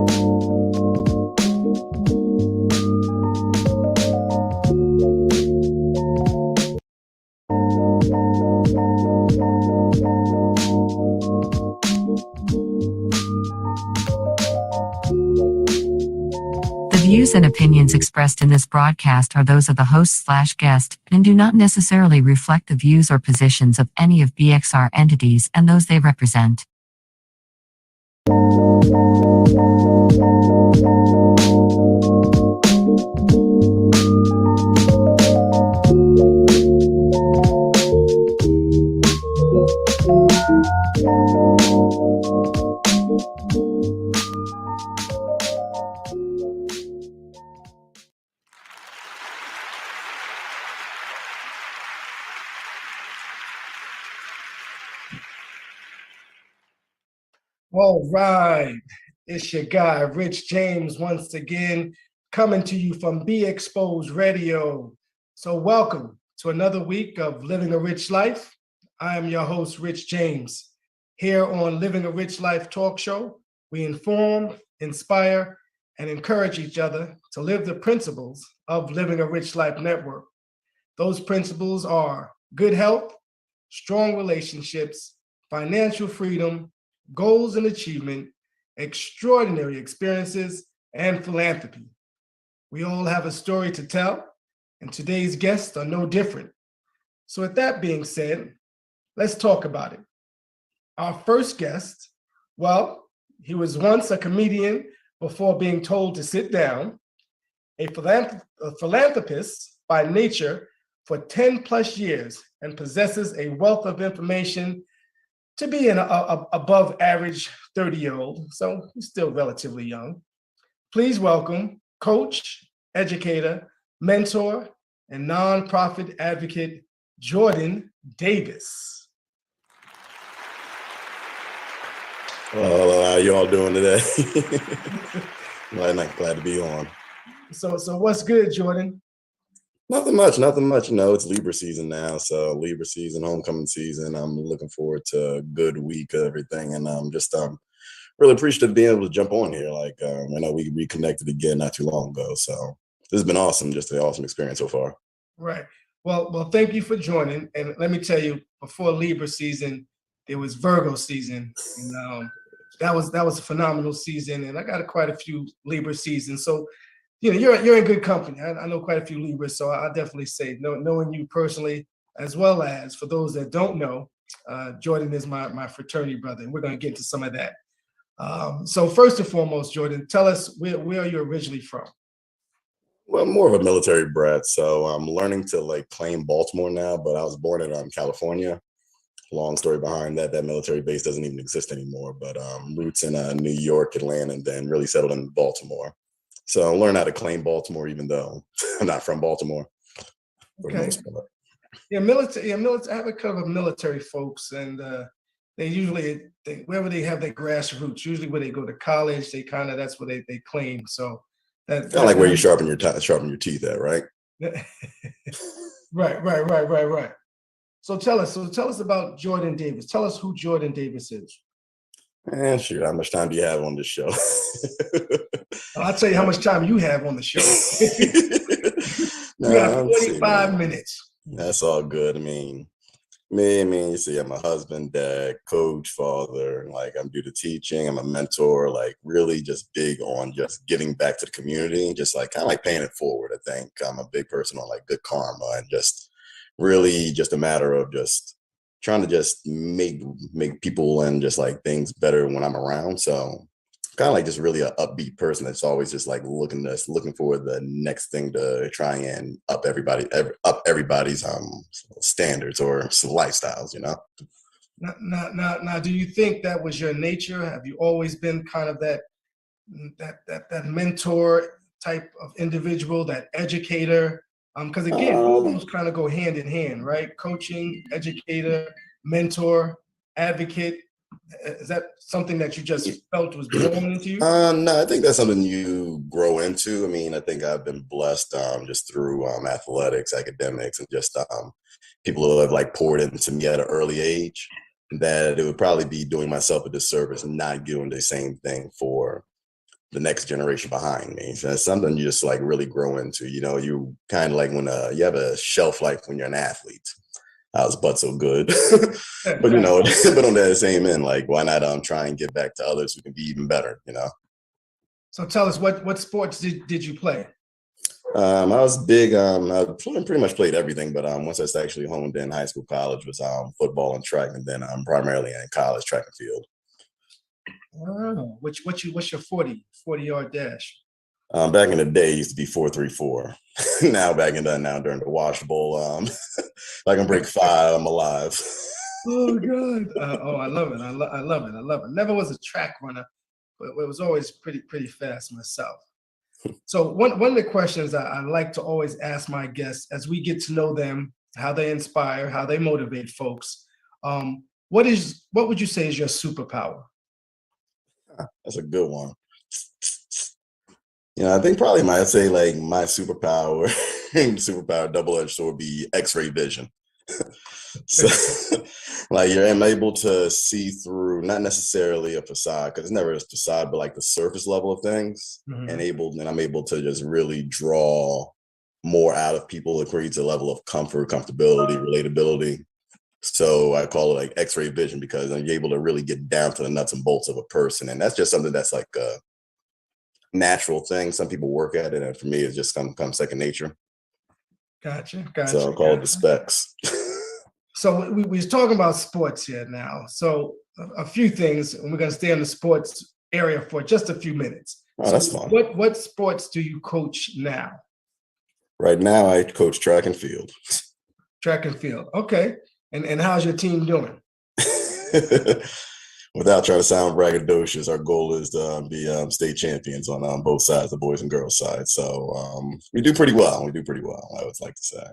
The views and opinions expressed in this broadcast are those of the host/guest and do not necessarily reflect the views or positions of any of BXR entities and those they represent. All right, it's your guy, Rich James, once again, coming to you from Be Exposed Radio. So welcome to another week of Living a Rich Life. I am your host, Rich James. Here on Living a Rich Life talk show, we inform, inspire, and encourage each other to live the principles of Living a Rich Life Network. Those principles are good health, strong relationships, financial freedom, goals and achievement, extraordinary experiences, and philanthropy. We all have a story to tell, and today's guests are no different. So with that being said, let's talk about it. Our first guest, well, he was once a comedian before being told to sit down, a philanthropist by nature for 10 plus years, and possesses a wealth of information to be an above average 30-year-old, so he's still relatively young. Please welcome coach, educator, mentor, and nonprofit advocate, Jordan Davis. Well, how you all doing today? Glad to be on. So what's good, Jordan? Nothing much. You know, it's Libra season now. So Libra season, homecoming season. I'm looking forward to a good week of everything. And I'm just really appreciative of being able to jump on here. I know we reconnected again not too long ago. So this has been awesome. Just an awesome experience so far. Right. Well, thank you for joining. And let me tell you, before Libra season, there was Virgo season. And that was a phenomenal season. And I got quite a few Libra seasons. So you know, you're in good company. I know quite a few Libras, so I definitely say, knowing you personally, as well as for those that don't know, Jordan is my fraternity brother, and we're going to get into some of that. So first and foremost, Jordan, tell us where are you originally from? Well, more of a military brat, so I'm learning to claim Baltimore now, but I was born in California. Long story behind that. That military base doesn't even exist anymore, but roots in New York, Atlanta, and then really settled in Baltimore. So I learned how to claim Baltimore, even though I'm not from Baltimore. Okay. Yeah, military. I have a kind of military folks, and they usually wherever they have their grassroots, usually where they go to college, that's where they claim. So that's kind of like where you sharpen your teeth at, right? Right. So tell us about Jordan Davis. Tell us who Jordan Davis is. And shoot, how much time do you have on this show? I'll tell you how much time you have on the show. You got 45 minutes. That's all good. I mean, you see, I'm a husband, dad, coach, father. I'm due to teaching. I'm a mentor. Really just big on just giving back to the community, just kind of paying it forward. I think I'm a big person on good karma, and just really just a matter of just trying to just make people and just things better when I'm around. So kind of just really an upbeat person that's always just looking for the next thing to try and up everybody's standards or lifestyles, you know. Now, do you think that was your nature? Have you always been kind of that mentor type of individual, that educator? Because again, all those kind of go hand in hand, right? Coaching, educator, mentor, advocate. Is that something that you just felt was born into you? No, I think that's something you grow into. I mean, I think I've been blessed just through athletics, academics, and just people who have poured into me at an early age, that it would probably be doing myself a disservice not doing the same thing for the next generation behind me. So that's something you just like really grow into. You kind of like when you have a shelf life when you're an athlete. I was but so good, but but on that same end, like why not try and give back to others who can be even better. So tell us, what sports did you play? I was big. Pretty much played everything, but once I actually honed in high school, college was football and track, and then primarily in college track and field. Oh, what's your 40-yard dash? Back in the day, it used to be 4.34. Now during the Wash Bowl, if I can break 5, I'm alive. Oh God! I love it. I love it. I love it. Never was a track runner, but it was always pretty fast myself. So one of the questions I like to always ask my guests as we get to know them, how they inspire, how they motivate folks. What would you say is your superpower? That's a good one. I think probably I'd say like my superpower, superpower double-edged sword would be X-ray vision. So like I'm able to see through not necessarily a facade, because it's never a facade, but like the surface level of things, Mhm. and I'm able to just really draw more out of people. It creates a level of comfort, comfortability, relatability. So I call it like X-ray vision, because I'm able to really get down to the nuts and bolts of a person, and that's just something that's like a natural thing. Some people work at it, and for me, it's just come second nature. Gotcha. So I call it the specs. So we was talking about sports here now. So a few things, and we're going to stay in the sports area for just a few minutes. Oh, that's fun. What sports do you coach now? Right now, I coach track and field. Track and field. Okay. And how's your team doing? Without trying to sound braggadocious, our goal is to be state champions on both sides, the boys and girls side. So we do pretty well. I would like to say.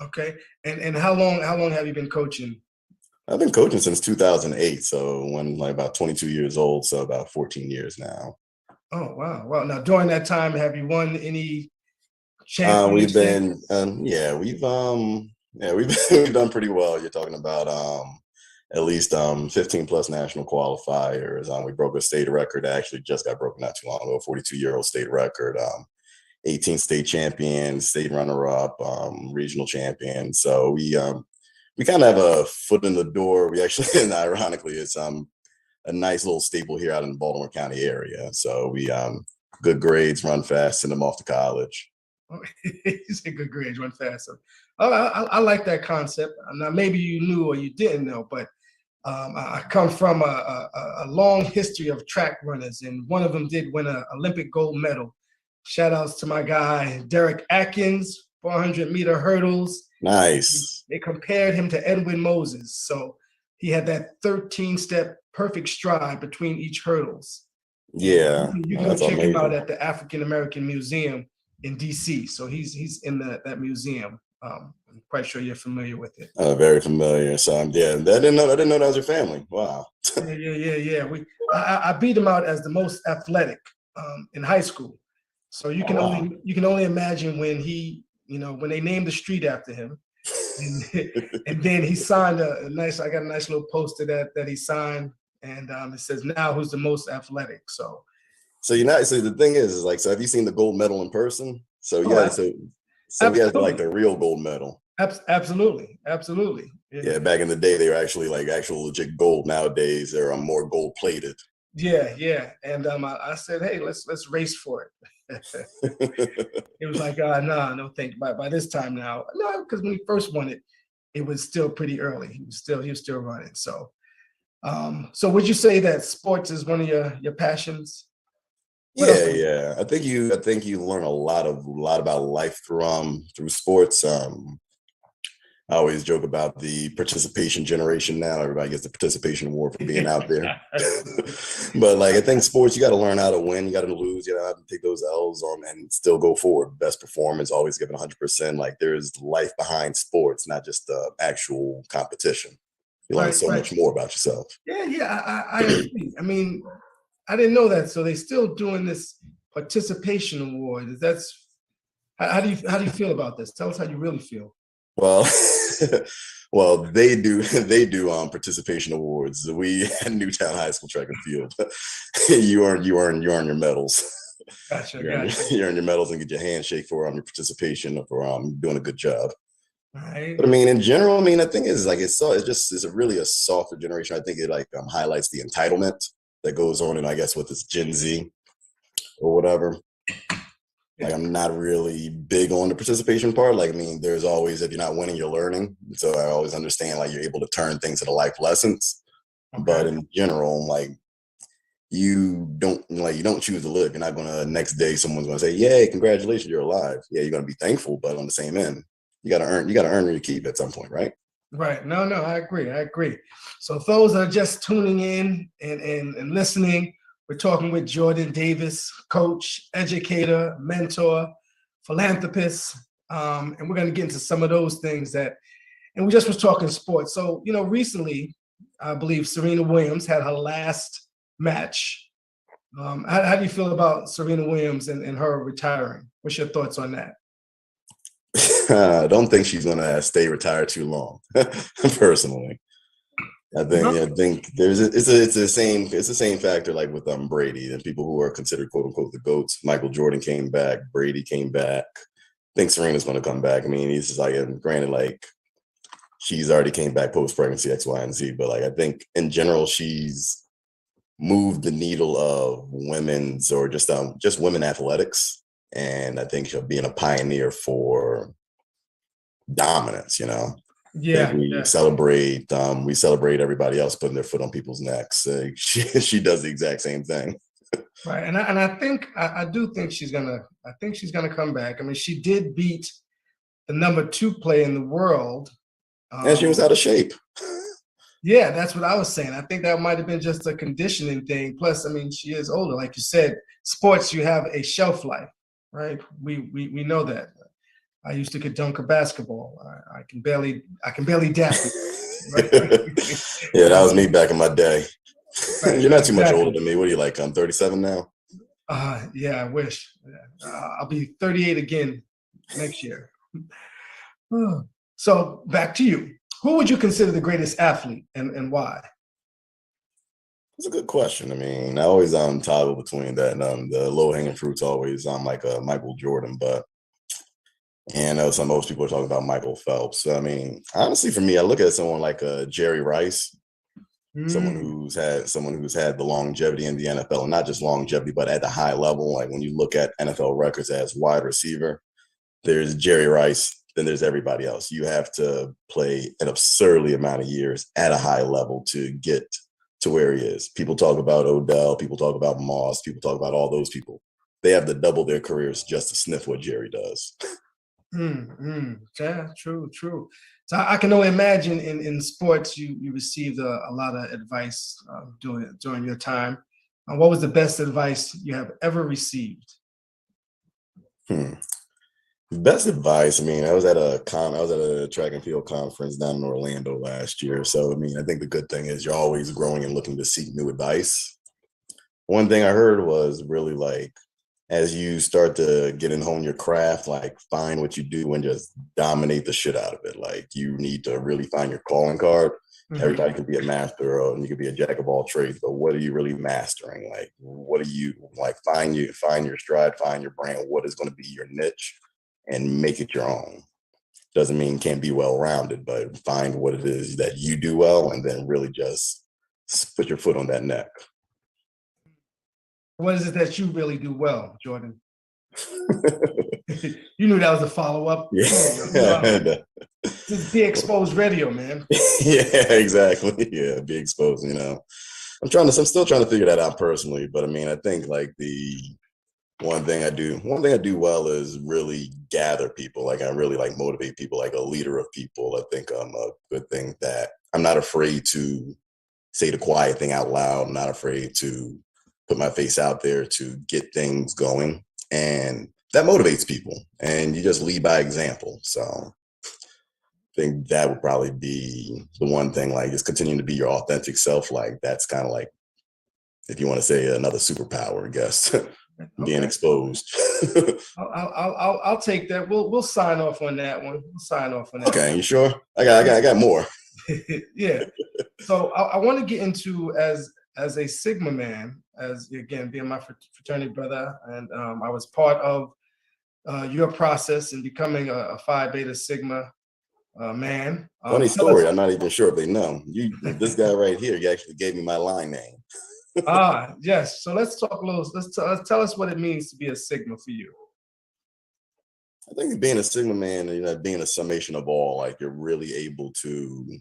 Okay. And how long have you been coaching? I've been coaching since 2008. So when like about 22 years old, so about 14 years now. Oh, wow. Well, now during that time, have you won any We've championships? been, we've done pretty well. You're talking about at least 15 plus national qualifiers. We broke a state record. Actually, just got broken not too long ago. 42-year-old state record. 18 state champions, state runner-up, regional champion. So we kind of have a foot in the door. We actually, and ironically, it's a nice little staple here out in the Baltimore County area. So we good grades, run fast, send them off to college. You said good grades, run fast. I like that concept. Now, maybe you knew or you didn't know, but I come from a long history of track runners, and one of them did win an Olympic gold medal. Shout outs to my guy, Derek Atkins, 400-meter hurdles. Nice. They compared him to Edwin Moses. So he had that 13-step perfect stride between each hurdles. Yeah. You can go check him out at the African American Museum in DC. So he's in that museum. I'm quite sure you're familiar with it. Very familiar. So I didn't know that was your family. Wow. Yeah. I beat him out as the most athletic in high school. So you can only imagine when when they named the street after him, and then he signed I got a nice little poster that he signed, and it says, "Now who's the most athletic?" So the thing is like, so have you seen the gold medal in person? So he has like the real gold medal. Absolutely. Yeah, back in the day, they were actually like actual legit gold. Nowadays, they're more gold plated. Yeah. And I said, hey, let's race for it. It was like, no, thank you. By this time now, no, because when he first won it, it was still pretty early. He was still running. So, so would you say that sports is one of your passions? Yeah. I think you learn a lot about life through sports. I always joke about the participation generation now. Everybody gets the participation award for being out there. But like, I think sports, you got to learn how to win. You got to lose. You got to take those L's on and still go forward. Best performance, always giving 100%. Like there's life behind sports, not just the actual competition. You learn so much more about yourself. Yeah. I agree. I mean, I didn't know that. So they're still doing this participation award. How do you feel about this? Tell us how you really feel. Well, they do participation awards. We at Newtown High School track and field, you earn your medals. Gotcha. You earn your medals and get your handshake for your participation or for doing a good job. Right. But I mean, in general, I mean, the thing is like it's a really a softer generation. I think it like highlights the entitlement that goes on, and I guess with this Gen Z or whatever. Like I'm not really big on the participation part. Like, I mean, there's always, if you're not winning, you're learning. So I always understand like you're able to turn things into life lessons. But Okay. in general, like you don't choose to live. You're not gonna next day someone's gonna say, yay, congratulations, you're alive. Yeah, you're gonna be thankful, but on the same end, you gotta earn your keep at some point, right? Right. No, I agree. So if those are just tuning in and listening, we're talking with Jordan Davis, coach, educator, mentor, philanthropist. And we're going to get into some of those things and we just was talking sports. So, recently, I believe Serena Williams had her last match. How do you feel about Serena Williams and her retiring? What's your thoughts on that? I don't think she's gonna stay retired too long, personally. I think it's the same factor like with Brady and people who are considered quote unquote the GOATs. Michael Jordan came back, Brady came back. I think Serena's gonna come back. I mean, he's just like, granted, like she's already came back post pregnancy X, Y, and Z, but like I think in general she's moved the needle of women's or just women athletics, and I think she'll be a pioneer for dominance. I think Yeah. we celebrate everybody else putting their foot on people's necks. She does the exact same thing. Right. And I do think she's gonna come back. I mean, she did beat the number 2 player in the world. And she was out of shape. Yeah, that's what I was saying. I think that might have been just a conditioning thing. Plus, I mean, she is older. Like you said, sports, you have a shelf life, right? We know that. I used to get dunk a basketball. I can barely dap it. Right? Yeah, that was me back in my day. Right, You're not too much exactly. older than me. What are you like? I'm 37 now. Yeah, I wish. I'll be 38 again next year. So back to you. Who would you consider the greatest athlete and why? It's a good question. I mean, I always toggle between that and the low hanging fruits always like Michael Jordan, but and I know most people are talking about Michael Phelps. So, I mean, honestly, for me, I look at someone like Jerry Rice, someone Mm, who's had the longevity in the NFL, and not just longevity, but at the high level. Like when you look at NFL records as wide receiver, there's Jerry Rice, then there's everybody else. You have to play an absurdly amount of years at a high level to get to where he is. People talk about Odell, people talk about Moss, people talk about all those people. They have to double their careers just to sniff what Jerry does. yeah, true. So I can only imagine in sports you received a lot of advice during your time. What was the best advice you have ever received? Hmm. Best advice. I mean, I was at a track and field conference down in Orlando last year. So I mean, I think the good thing is you're always growing and looking to seek new advice. One thing I heard was really like as you start to get and hone your craft, like find what you do and just dominate the shit out of it. Like you need to really find your calling card. Mhm. Everybody can be a master and you can be a jack of all trades, but what are you really mastering? Like what are you like find your stride, find your brand, what is going to be your niche and make it your own. Doesn't mean can't be well rounded, but find what it is that you do well and then really just put your foot on that neck. What is it that you really do well, Jordan? You knew that was a follow up. Yeah. This is Be Exposed Radio, man. Yeah, exactly. Yeah, be exposed, I'm still trying to figure that out personally, but I mean, I think like the one thing I do well is really gather people. Like I really like motivate people, like a leader of people. I think I'm a good thing that I'm not afraid to say the quiet thing out loud. I'm not afraid to put my face out there to get things going. And that motivates people. And you just lead by example. So I think that would probably be the one thing, like just continuing to be your authentic self. Like that's kind of like, if you want to say another superpower, I guess, being Okay. exposed. I'll take that. We'll sign off on that one. We'll sign off on that. Okay, you sure? I got more. Yeah. So I want to get into as a Sigma man, as again, being my fraternity brother. And I was part of your process in becoming a Phi Beta Sigma man. Funny Tell us. story. I'm not even sure if they know. This guy right here, you actually gave me my line name. Yes. So let's talk a little. Let's tell us what it means to be a Sigma for you. I think being a Sigma man, being a summation of all, like you're really able to,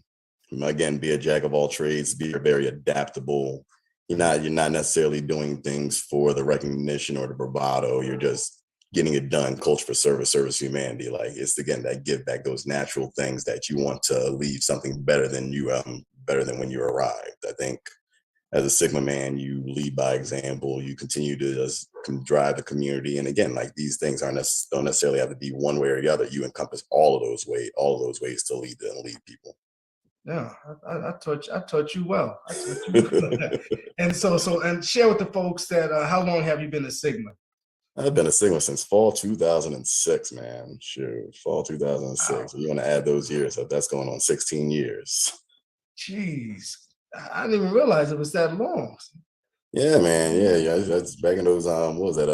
again, be a jack of all trades, be very adaptable. You're not necessarily doing things for the recognition or the bravado. You're just getting it done. Culture for service, service to humanity. Like it's again that give back, those natural things that you want to leave something better than when you arrived. I think as a Sigma man, you lead by example. You continue to just drive the community. And again, like these things don't necessarily have to be one way or the other. You encompass all of those ways to lead people. Yeah, I taught you well. I taught you well. And and share with the folks that how long have you been a Sigma? I've been a Sigma since fall 2006, man. Sure, fall 2006. Wow. So you want to add those years, so that's going on 16 years. Jeez, I didn't even realize it was that long. Yeah, man. Yeah. That's back in those what was that?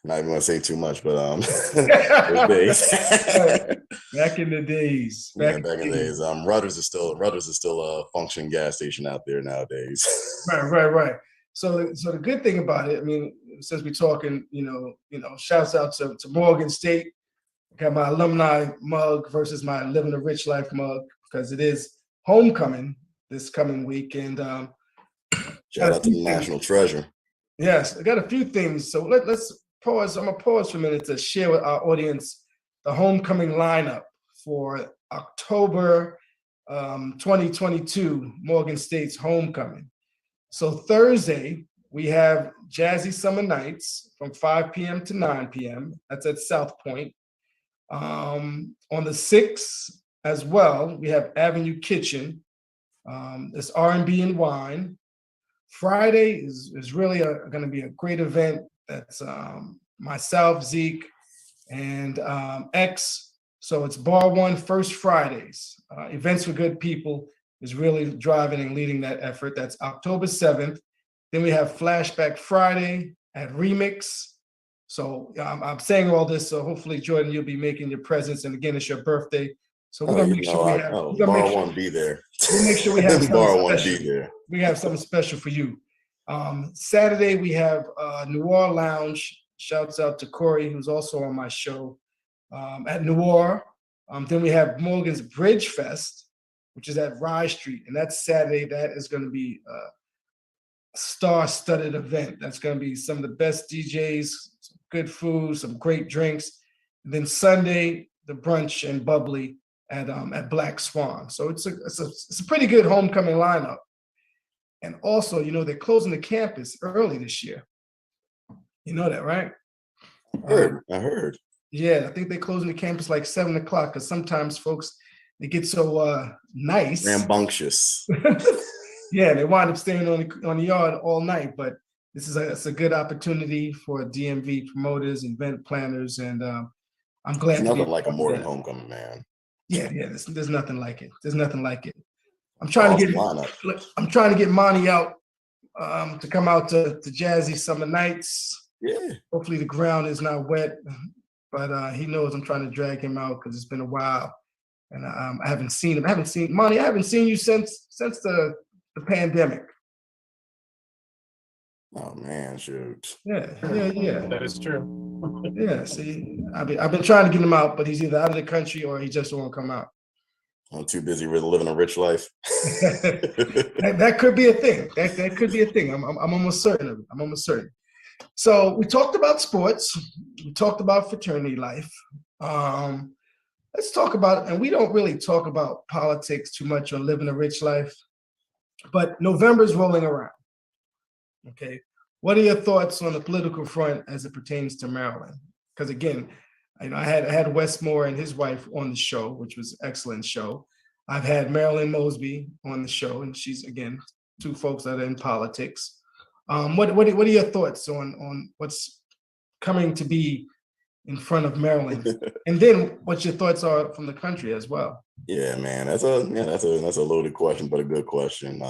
Not even gonna say too much, but those days. Back in the days. Back in the days. Rudders is still a functioning gas station out there nowadays. Right. So the good thing about it, I mean, since we're talking, shouts out to Morgan State. I got my alumni mug versus my Living a Rich Life mug because it is homecoming this coming week. And shout out to the national treasure. Yes, I got a few things. So let's pause. I'm gonna pause for a minute to share with our audience the homecoming lineup for October 2022, Morgan State's homecoming. So Thursday, we have Jazzy Summer Nights from 5 p.m. to 9 p.m. That's at South Point. On the 6th as well, we have Avenue Kitchen. It's R&B and wine. Friday is really going to be a great event. That's myself, Zeke, and X. So it's Bar One First Fridays. Events for Good People is really driving and leading that effort. That's October 7th. Then we have Flashback Friday at Remix. So I'm saying all this, so hopefully, Jordan, you'll be making your presence. And again, it's your birthday. So we're gonna make sure we have Bar One be there. We'll make sure we have Bar One be there. We have something special for you. Saturday, we have Noir Lounge. Shouts out to Corey, who's also on my show at Noir. Then we have Morgan's Bridge Fest, which is at Rye Street. And that's Saturday. That is going to be a star-studded event. That's going to be some of the best DJs, some good food, some great drinks. And then Sunday, the brunch and bubbly at Black Swan. So it's a pretty good homecoming lineup. And also, they're closing the campus early this year. You know that, right? I heard. Yeah, I think they're closing the campus like 7 o'clock because sometimes folks, they get so nice. Rambunctious. Yeah, they wind up staying on the yard all night. But it's a good opportunity for DMV promoters, event planners, and I'm glad. There's nothing like a Morgan homecoming, man. Yeah, there's nothing like it. There's nothing like it. I'm trying to get Monty out to come out to Jazzy Summer Nights. Yeah. Hopefully the ground is not wet, but he knows I'm trying to drag him out because it's been a while, and I haven't seen him. I haven't seen you since the pandemic. Oh man, shoot. Yeah. That is true. Yeah. See, I've been trying to get him out, but he's either out of the country or he just won't come out. I'm too busy really living a rich life. that could be a thing. That could be a thing. I'm almost certain of it. I'm almost certain. So we talked about sports. We talked about fraternity life. Let's talk about, and we don't really talk about politics too much on Living a Rich Life, but November's rolling around. Okay. What are your thoughts on the political front as it pertains to Maryland? Because again, I had Wes Moore and his wife on the show, which was an excellent show. I've had Marilyn Mosby on the show, and she's, again, two folks that are in politics. What are your thoughts on what's coming to be in front of Maryland, and then what your thoughts are from the country as well? Yeah, man, that's a loaded question, but a good question.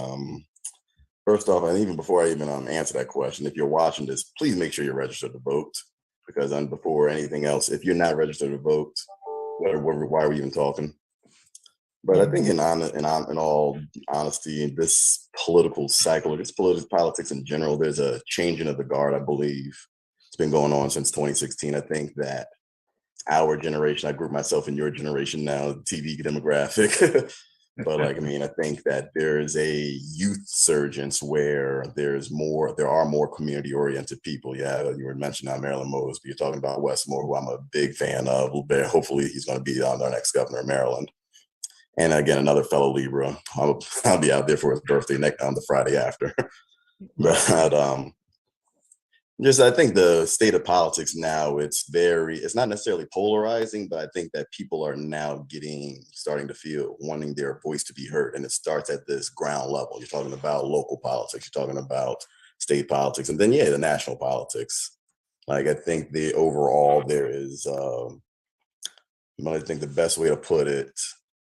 First off, and even before I even answer that question, if you're watching this, please make sure you're registered to vote. Because before anything else, if you're not registered to vote, why are we even talking? But I think in all honesty, in this political cycle, this politics in general, there's a changing of the guard, I believe. It's been going on since 2016. I think that our generation, I group myself in your generation now, TV demographic. But like, I mean, I think that there is a youth surgence where there are more community oriented people. Yeah, you were mentioning Marilyn Mosby. You're talking about Westmore, who I'm a big fan of. Hopefully, he's going to be our next governor of Maryland. And again, another fellow Libra. I'll be out there for his birthday on the Friday after. But just I think the state of politics now, it's not necessarily polarizing, but I think that people are now starting to wanting their voice to be heard. And it starts at this ground level. You're talking about local politics, you're talking about state politics, and then the national politics. Like I think I think the best way to put it,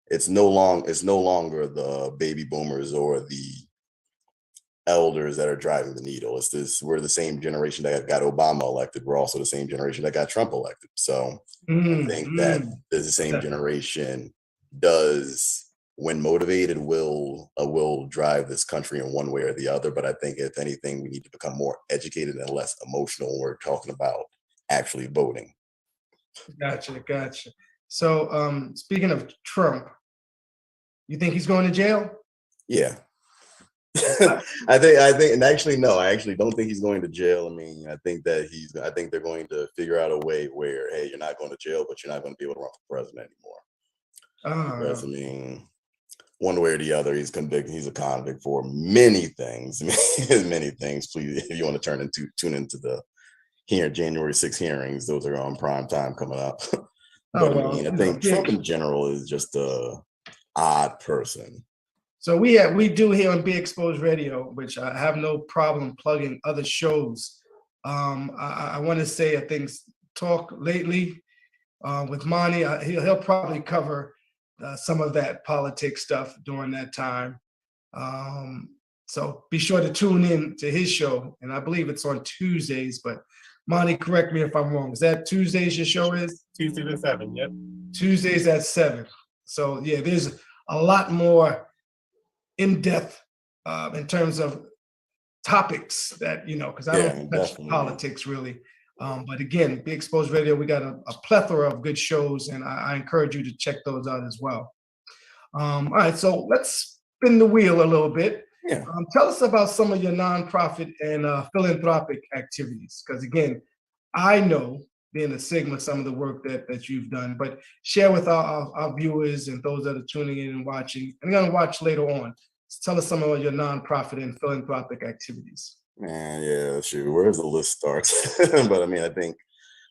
it's no longer the baby boomers or the elders that are driving the needle. We're the same generation that got Obama elected. We're also the same generation that got Trump elected. So I think that the same generation does, when motivated, will drive this country in one way or the other. But I think if anything, we need to become more educated and less emotional when we're talking about actually voting. Gotcha. So speaking of Trump, you think he's going to jail? Yeah. I think, and actually, no, I actually don't think he's going to jail. I mean, I think they're going to figure out a way where, hey, you're not going to jail, but you're not going to be able to run for president anymore. Because I mean, one way or the other, he's convicted. He's a convict for many things. Many things. Please, if you want to tune into the January 6th hearings, those are on prime time coming up. But I mean, I think Trump in general is just a odd person. So we do here on Be Exposed Radio, which I have no problem plugging other shows. I want to say, I think Talk Lately with Monty, he'll probably cover some of that politics stuff during that time. So be sure to tune in to his show, and I believe it's on Tuesdays. But Monty, correct me if I'm wrong. Is that Tuesdays your show is? Tuesdays at 7, yep. Tuesdays at 7. So yeah, there's a lot more in-depth in terms of topics that, because I don't touch politics really. But again, Be Exposed Radio, we got a plethora of good shows, and I encourage you to check those out as well. All right, so let's spin the wheel a little bit. Yeah. Tell us about some of your nonprofit and philanthropic activities, because again, I know, being a Sigma, some of the work that you've done, but share with our viewers and those that are tuning in and watching, and going to watch later on. Tell us some of your nonprofit and philanthropic activities. Man, yeah, shoot, where does the list start? But I mean, I think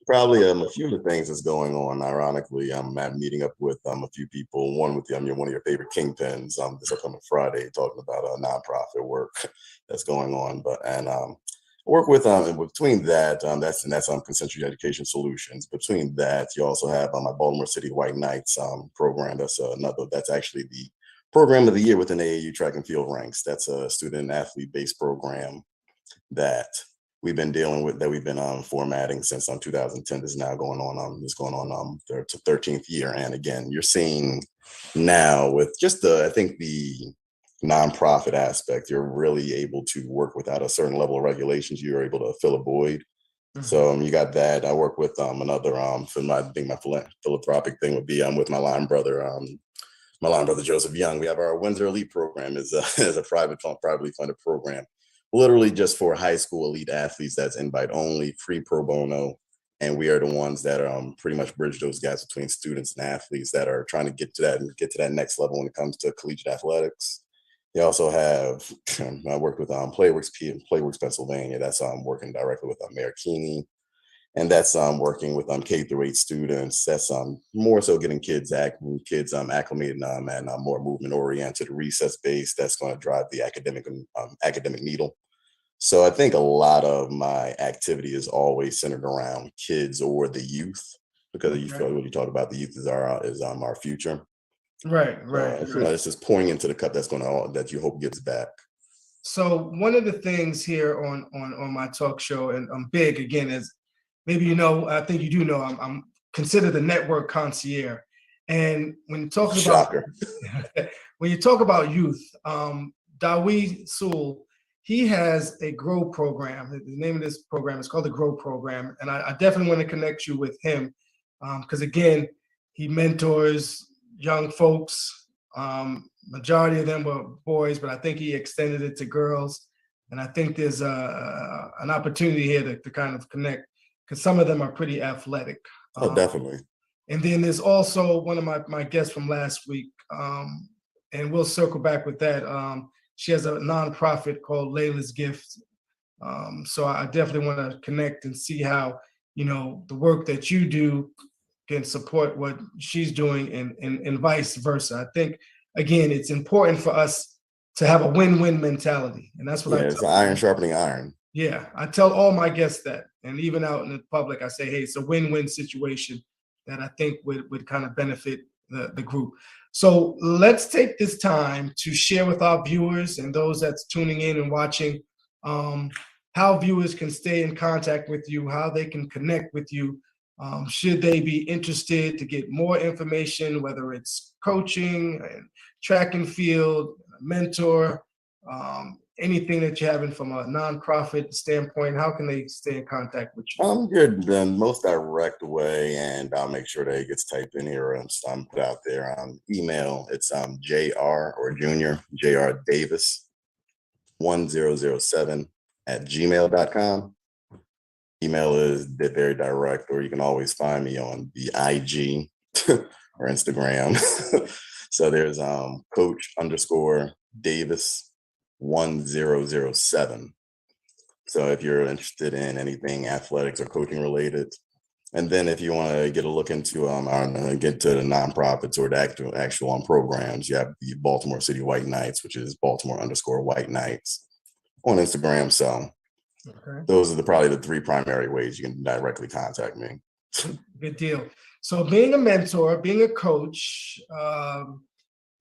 probably a few of the things that's going on. Ironically, I'm meeting up with a few people. One with one of your favorite kingpins this upcoming Friday, talking about nonprofit work that's going on. Work with between that that's Concentric Education Solutions. Between that, you also have my Baltimore City White Knights program. That's actually the program of the year within AAU track and field ranks. That's a student athlete based program that we've been dealing with, that we've been formatting since 2010. This is now going on their 13th year. And again, you're seeing now with just I think the nonprofit aspect, you're really able to work without a certain level of regulations. You're able to fill a void. Mm-hmm. So you got that. I work with another my philanthropic thing would be with my line brother Joseph Young. We have our Windsor Elite program is a privately funded program, literally just for high school elite athletes. That's invite only, free pro bono. And we are the ones that pretty much bridge those gaps between students and athletes that are trying to get to that next level when it comes to collegiate athletics. You also have, I worked with Playworks Pennsylvania. That's working directly with Mayor Keeney. And that's working with K through 8 students. That's more so getting kids acclimated and more movement oriented, recess based. That's going to drive the academic needle. So I think a lot of my activity is always centered around kids or the youth, because you feel when you talk about the youth is our future. Right. It's just pouring into the cup that you hope gives back. So one of the things here on my talk show, and I'm big again, as maybe you know, I think you do know, I'm considered the network concierge. And when talking about Shocker. when you talk about youth, Dawi Sewell, he has a Grow program. The name of this program is called the Grow program, and I definitely want to connect you with him because again, he mentors young folks. Majority of them were boys, but I think he extended it to girls. And I think there's an opportunity here to kind of connect because some of them are pretty athletic. Oh, definitely. And then there's also one of my guests from last week, and we'll circle back with that. She has a nonprofit called Layla's Gift. So I definitely want to connect and see how, the work that you do can support what she's doing and vice versa. I think, again, it's important for us to have a win-win mentality. And that's what I it's tell iron sharpening iron. Yeah, I tell all my guests that. And even out in the public, I say, hey, it's a win-win situation that I think would kind of benefit the group. So let's take this time to share with our viewers and those that's tuning in and watching how viewers can stay in contact with you, how they can connect with you. Should they be interested to get more information, whether it's coaching and track and field, mentor, anything that you're having from a nonprofit standpoint, how can they stay in contact with you? I'm good. The most direct way, and I'll make sure that it gets typed in here and put out there. Email, it's JR or Junior, JR Davis 1007 at gmail.com. Email is very direct, or you can always find me on the IG or Instagram. So there's Coach_Davis 1007. So if you're interested in anything athletics or coaching related, and then if you want to get a look into get to the nonprofits or the actual programs, you have the Baltimore City White Knights, which is Baltimore_White Knights on Instagram. So those are probably the three primary ways you can directly contact me. Good deal. So being a mentor, being a coach,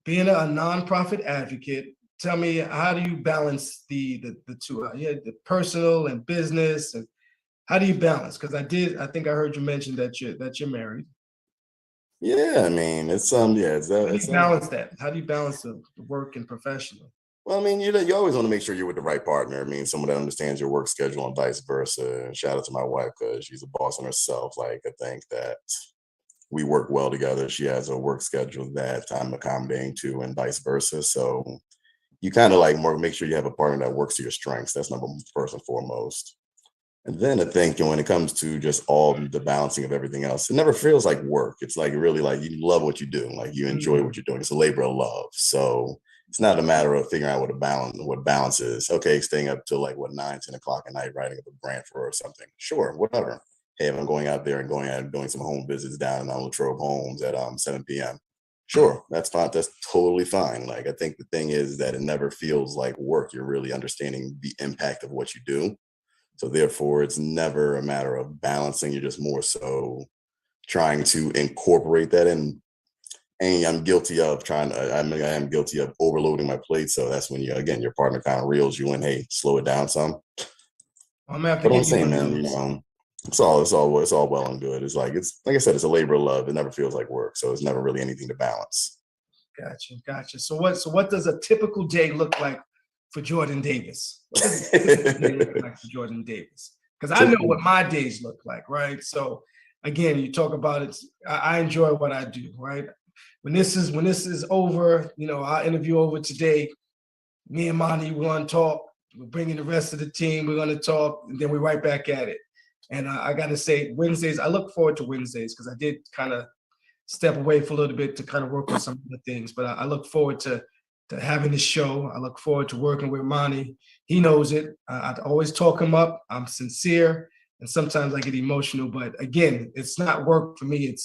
being a nonprofit advocate, tell me, how do you balance the two? The personal and business, and how do you balance? Because I think I heard you mention that you're married. Yeah, I mean, it's How do you balance that? How do you balance the work and professional? Well, I mean, you always want to make sure you're with the right partner. I mean, someone that understands your work schedule and vice versa. And shout out to my wife because she's a boss on herself. Like, I think that we work well together. She has a work schedule that I'm accommodating to and vice versa. So you kind of like more make sure you have a partner that works to your strengths. That's first and foremost. And then I think when it comes to just all the balancing of everything else, it never feels like work. It's like really like you love what you do. Like you enjoy what you're doing. It's a labor of love. So it's not a matter of figuring out what balance is. Okay, staying up till 9, 10 o'clock at night, writing up a grant for or something. Sure, whatever. Hey, if I'm going out there and going out and doing some home visits down in Latrobe Homes at 7 p.m. Sure, that's fine. That's totally fine. Like, I think the thing is that it never feels like work. You're really understanding the impact of what you do. So therefore, it's never a matter of balancing. You're just more so trying to incorporate that in. And I'm guilty of I am guilty of overloading my plate. So that's when your partner kind of reels you in. Hey, slow it down some. But I'm saying, man, it's all well and good. It's like I said, it's a labor of love. It never feels like work. So it's never really anything to balance. Gotcha. So what does a typical day look like for Jordan Davis? What does a typical day look like for Jordan Davis? Because I know what my days look like, right? So again, you talk about it. I enjoy what I do, right? When this is over, our interview over today, me and Monty, we're going to talk. We're bringing the rest of the team. We're going to talk, and then we're right back at it. And I got to say, Wednesdays, I look forward to Wednesdays because I did kind of step away for a little bit to kind of work on some of the things. But I look forward to having this show. I look forward to working with Monty. He knows it. I always talk him up. I'm sincere, and sometimes I get emotional. But again, it's not work for me.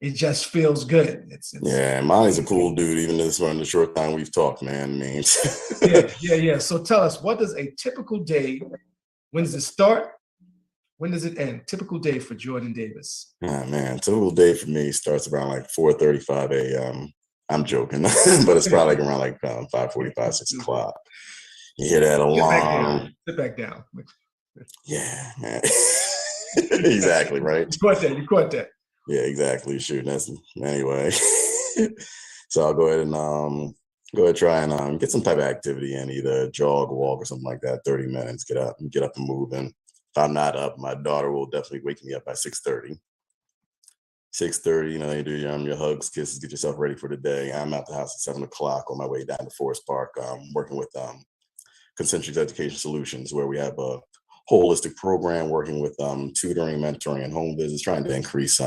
It just feels good. Yeah, Monty's a cool dude, even this in the short time we've talked, man. I mean, yeah. So tell us, what does a typical day? When does it start? When does it end? Typical day for Jordan Davis. Oh, man, typical day for me starts around 4:35 a.m. I'm joking, but it's probably around 5:45, 6 o'clock. You hear that Sit back alarm? down. Sit back down. Yeah, man. Exactly, right? You caught that. You caught that. Yeah, exactly. Shoot, that's anyway. So I'll go ahead and try and get some type of activity in, either jog, walk, or something like that. 30 minutes. Get up and moving. If I'm not up, my daughter will definitely wake me up by 6:30. 6:30, you do your hugs, kisses, get yourself ready for the day. I'm out the house at 7 o'clock on my way down to Forest Park, working with Concentric Education Solutions, where we have a holistic program working with tutoring, mentoring, and home visits, trying to increase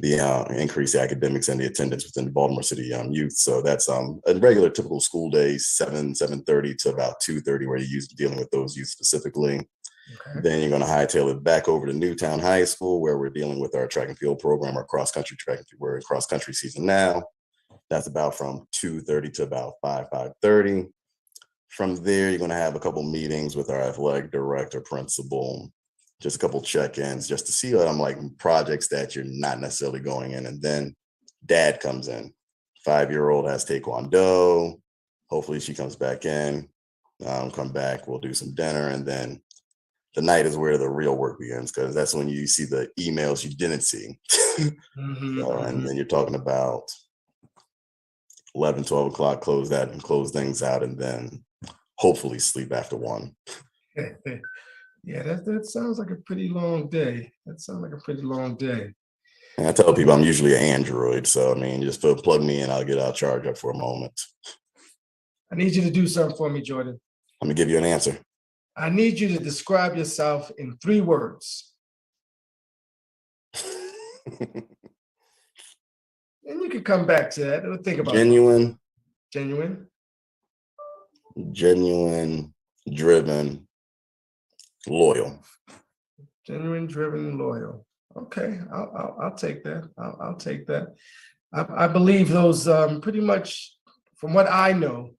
increase the academics and the attendance within the Baltimore City youth. So that's a regular typical school day, 7:30 to about 2:30, where you're usually dealing with those youth specifically. Okay. Then you're going to hightail it back over to Newtown High School, where we're dealing with our track and field program, our cross country track and field. We're in cross country season now. That's about from 2:30 to about 5:30. From there, you're going to have a couple meetings with our athletic director, principal, just a couple check-ins, just to see what I'm like projects that you're not necessarily going in. And then dad comes in. 5-year-old has taekwondo. Hopefully she comes back in, come back, we'll do some dinner. And then the night is where the real work begins, because that's when you see the emails you didn't see. And then you're talking about 11, 12 o'clock, close things out, and then hopefully sleep after 1. Yeah, that sounds like a pretty long day. That sounds like a pretty long day. And I tell people I'm usually an Android, so just plug me in, I'll charge up for a moment. I need you to do something for me, Jordan. I'm gonna give you an answer. I need you to describe yourself in 3 words. And you can come back to that. Think about Genuine. it. Genuine, driven, loyal. Genuine, driven, loyal. Okay, I'll take that. I'll take that. I believe those pretty much, from what I know,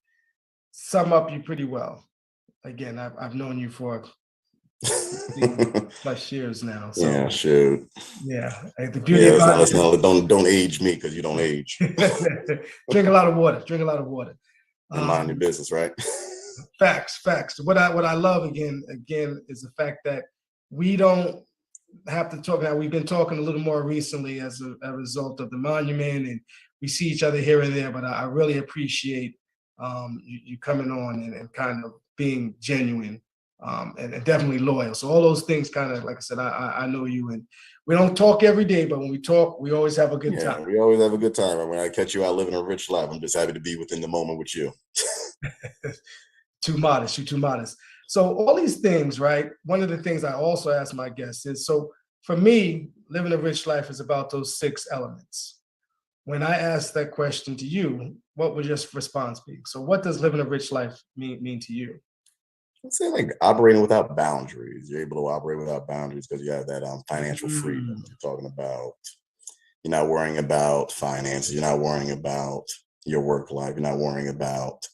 sum up you pretty well. Again, I've known you for 15+ years now. So yeah, shoot. Yeah, the beauty about it. Don't age me, because you don't age. Drink a lot of water. Drink a lot of water. And mind your business, right? Facts. What I love again is the fact that we don't have to talk. Now we've been talking a little more recently as a result of the monument, and we see each other here and there. But I really appreciate you coming on and kind of being genuine and definitely loyal. So all those things, kind of like I said, I know you, and we don't talk every day, but when we talk, we always have a good time. We always have a good time. And when I catch you out living a rich life, I'm just happy to be within the moment with you. Too modest. You're too modest. So all these things, right? One of the things I also ask my guests is, so for me, living a rich life is about those 6 elements. When I asked that question to you, what would your response be? So what does living a rich life mean to you? I'd say like operating without boundaries. You're able to operate without boundaries because you have that financial freedom. You're talking about, you're not worrying about finances. You're not worrying about your work life. You're not worrying about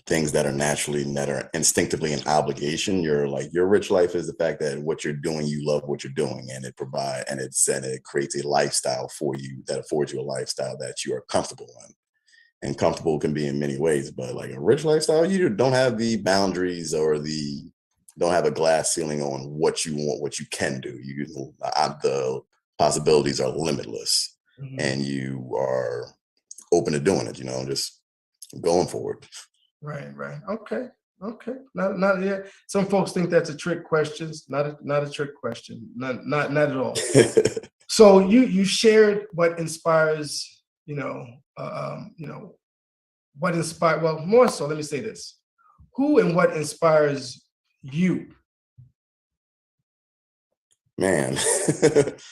things that are instinctively an obligation. Your rich life is the fact that what you're doing, you love what you're doing, and it creates a lifestyle for you that affords you a lifestyle that you are comfortable in. And comfortable can be in many ways, but like a rich lifestyle, you don't have the boundaries don't have a glass ceiling on what you want, what you can do. The possibilities are limitless, and you are open to doing it, just going forward. Right. Okay. Not yet. Some folks think that's a trick question. Not a trick question. Not at all. So you shared what inspires, what inspired. Well, more so, let me say this: who and what inspires you? Man,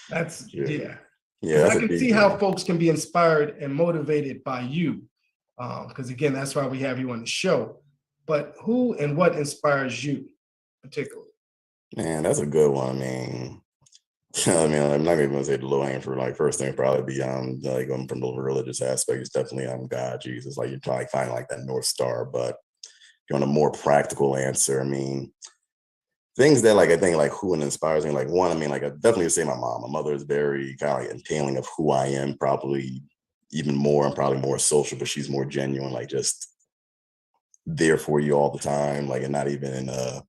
that's yeah. Yeah, I can see how folks can be inspired and motivated by you. Because again, that's why we have you on the show. But who and what inspires you particularly? Man, that's a good one. I'm not even gonna say the low hanging fruit. Like, first thing probably be like from the religious aspect, it's definitely God, Jesus. Like, you're trying to find like that North Star. But if you want a more practical answer, things that I think who inspires me, one, I definitely say my mom. My mother is very kind of entailing of who I am, probably even more. I'm probably more social, but she's more genuine, just there for you all the time, like, and not even in a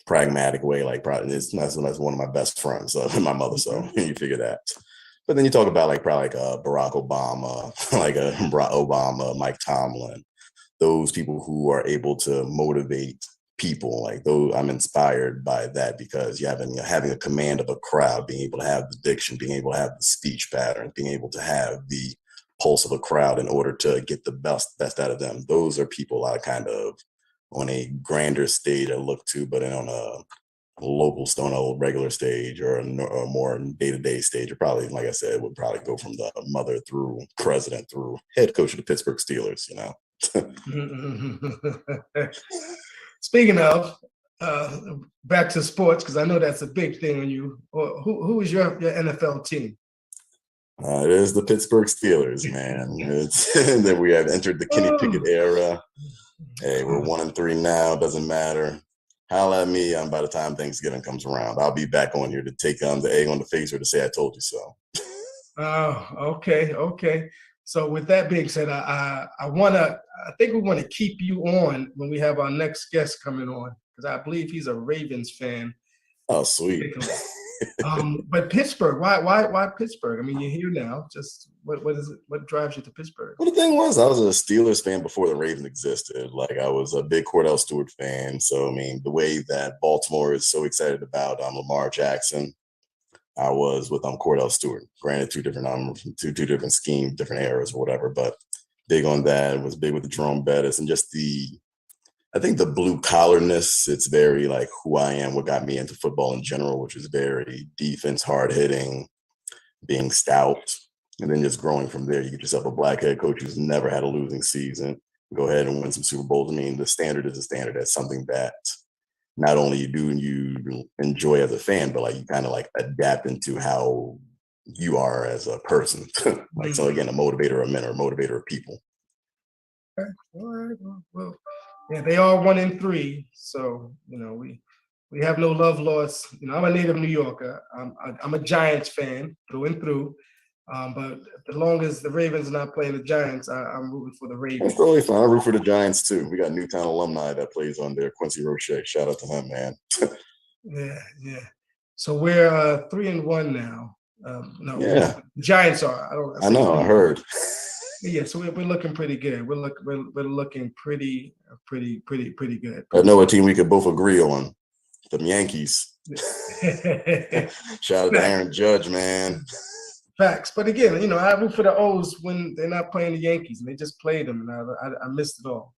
pragmatic way. Like, probably that's one of my best friends, my mother. So you figure that. But then you talk about like probably like Barack Obama, like Barack Obama, Mike Tomlin, those people who are able to motivate people. Like, those, I'm inspired by that, because you having a command of a crowd, being able to have the diction, being able to have the speech pattern, being able to have the pulse of a crowd in order to get the best out of them. Those are people I kind of, on a grander stage, I look to, but then on a local stone, a regular stage, or a more day-to-day stage, or probably, like I said, would probably go from the mother through president through head coach of the Pittsburgh Steelers, you know. Speaking of, back to sports, because I know that's a big thing on you. Who is your NFL team? It is the Pittsburgh Steelers, man. It's that we have entered the Kenny Pickett era. Hey, we're 1-3 now. Doesn't matter. Holla at me by the time Thanksgiving comes around. I'll be back on here to take the egg on the face, or to say I told you so. Oh, okay. So with that being said, I think we want to keep you on when we have our next guest coming on, because I believe he's a Ravens fan. Oh, sweet. But Pittsburgh, why Pittsburgh? I mean, you're here now. Just what is it? What drives you to Pittsburgh? Well, the thing was, I was a Steelers fan before the Ravens existed. Like, I was a big Cordell Stewart fan. So, I mean, the way that Baltimore is so excited about Lamar Jackson, I was with Cordell Stewart. Granted, two different schemes, different eras, or whatever. But big on that. Was big with the Jerome Bettis, and just I think the blue collarness. It's very like who I am, what got me into football in general, which is very defense, hard hitting, being stout, and then just growing from there. You get yourself a black head coach who's never had a losing season. Go ahead and win some Super Bowls. I mean, the standard is the standard. That's something that not only you do and you enjoy as a fan, but like you kind of like adapt into how you are as a person. Like, so again, a motivator of men, or a motivator of people. Okay. All right. Well, yeah, they are 1-3, so you know we have no love lost. You know, I'm a native New Yorker. I'm a Giants fan through and through. But as long as the Ravens are not playing the Giants, I'm rooting for the Ravens. That's totally fine. I root for the Giants too. We got Newtown alumni that plays on there, Quincy Roche. Shout out to him, man. Yeah. So we're 3-1 now. No, yeah, the Giants are. I know. I heard. Yeah, so we're looking pretty good. We're looking pretty good. I know a team we could both agree on. The Yankees. Shout out to Aaron Judge, man. Facts. But again, you know, I root for the O's when they're not playing the Yankees, and they just played them, and I missed it all.